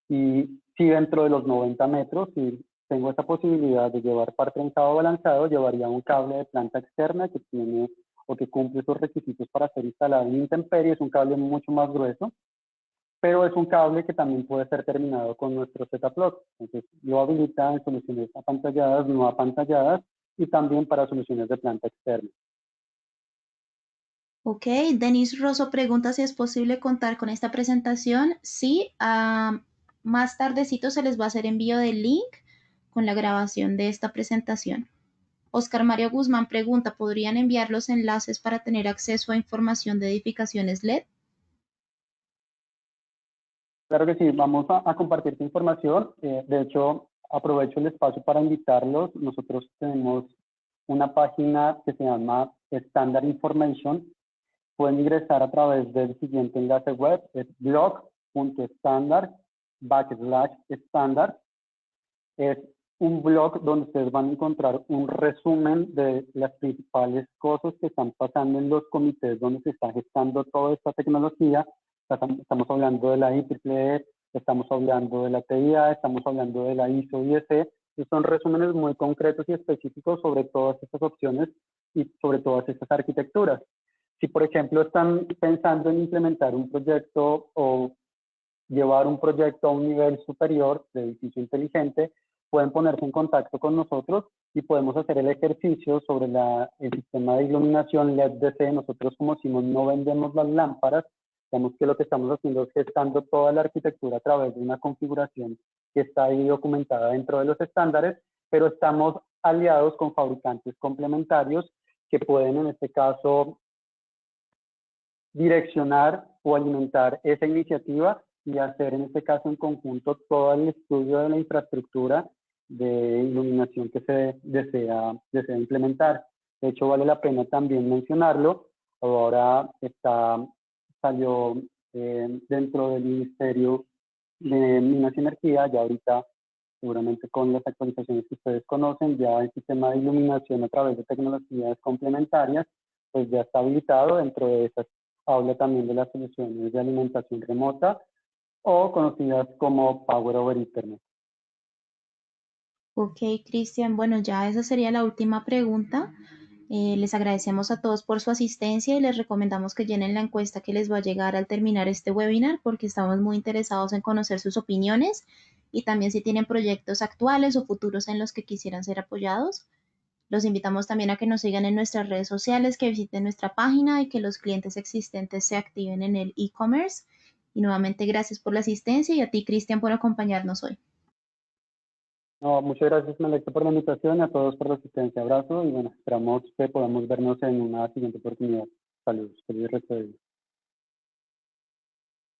y si dentro de los 90 metros, si tengo esa posibilidad de llevar par trenzado o balanceado, llevaría un cable de planta externa que tiene o que cumple esos requisitos para ser instalado en intemperie. Es un cable mucho más grueso, pero es un cable que también puede ser terminado con nuestro Z-Plug. Entonces, lo habilita en soluciones apantalladas, no apantalladas, y también para soluciones de planta externa. Ok, Denis Rosso pregunta si es posible contar con esta presentación. Sí, más tardecito se les va a hacer envío del link con la grabación de esta presentación. Oscar Mario Guzmán pregunta, ¿podrían enviar los enlaces para tener acceso a información de edificaciones LED? Claro que sí, vamos a compartir esta información. De hecho, aprovecho el espacio para invitarlos. Nosotros tenemos una página que se llama Standard Information. Pueden ingresar a través del siguiente enlace web, es blog.standard/standard. Es un blog donde ustedes van a encontrar un resumen de las principales cosas que están pasando en los comités donde se está gestando toda esta tecnología. Estamos hablando de la IEEE, estamos hablando de la TIA, estamos hablando de la ISO IEC. Son resúmenes muy concretos y específicos sobre todas estas opciones y sobre todas estas arquitecturas. Si, por ejemplo, están pensando en implementar un proyecto o llevar un proyecto a un nivel superior de edificio inteligente, pueden ponerse en contacto con nosotros y podemos hacer el ejercicio sobre el sistema de iluminación LED-DC. Nosotros, como decimos, no vendemos las lámparas. Digamos que lo que estamos haciendo es gestando toda la arquitectura a través de una configuración que está ahí documentada dentro de los estándares, pero estamos aliados con fabricantes complementarios que pueden, en este caso, direccionar o alimentar esa iniciativa y hacer, en este caso, en conjunto todo el estudio de la infraestructura de iluminación que se desea implementar. De hecho, vale la pena también mencionarlo. Ahora salió dentro del Ministerio de Minas y Energía, ya ahorita seguramente con las actualizaciones que ustedes conocen, ya el sistema de iluminación a través de tecnologías complementarias, pues ya está habilitado. Dentro de esas habla también de las soluciones de alimentación remota o conocidas como Power over Internet. Ok, Cristian, bueno, ya esa sería la última pregunta. Les agradecemos a todos por su asistencia y les recomendamos que llenen la encuesta que les va a llegar al terminar este webinar porque estamos muy interesados en conocer sus opiniones y también si tienen proyectos actuales o futuros en los que quisieran ser apoyados. Los invitamos también a que nos sigan en nuestras redes sociales, que visiten nuestra página y que los clientes existentes se activen en el e-commerce. Y nuevamente gracias por la asistencia y a ti, Cristian, por acompañarnos hoy. No, muchas gracias, Melissa, por la invitación, a todos por la asistencia. Abrazo y bueno, esperamos que podamos vernos en una siguiente oportunidad. Saludos, feliz resto de día.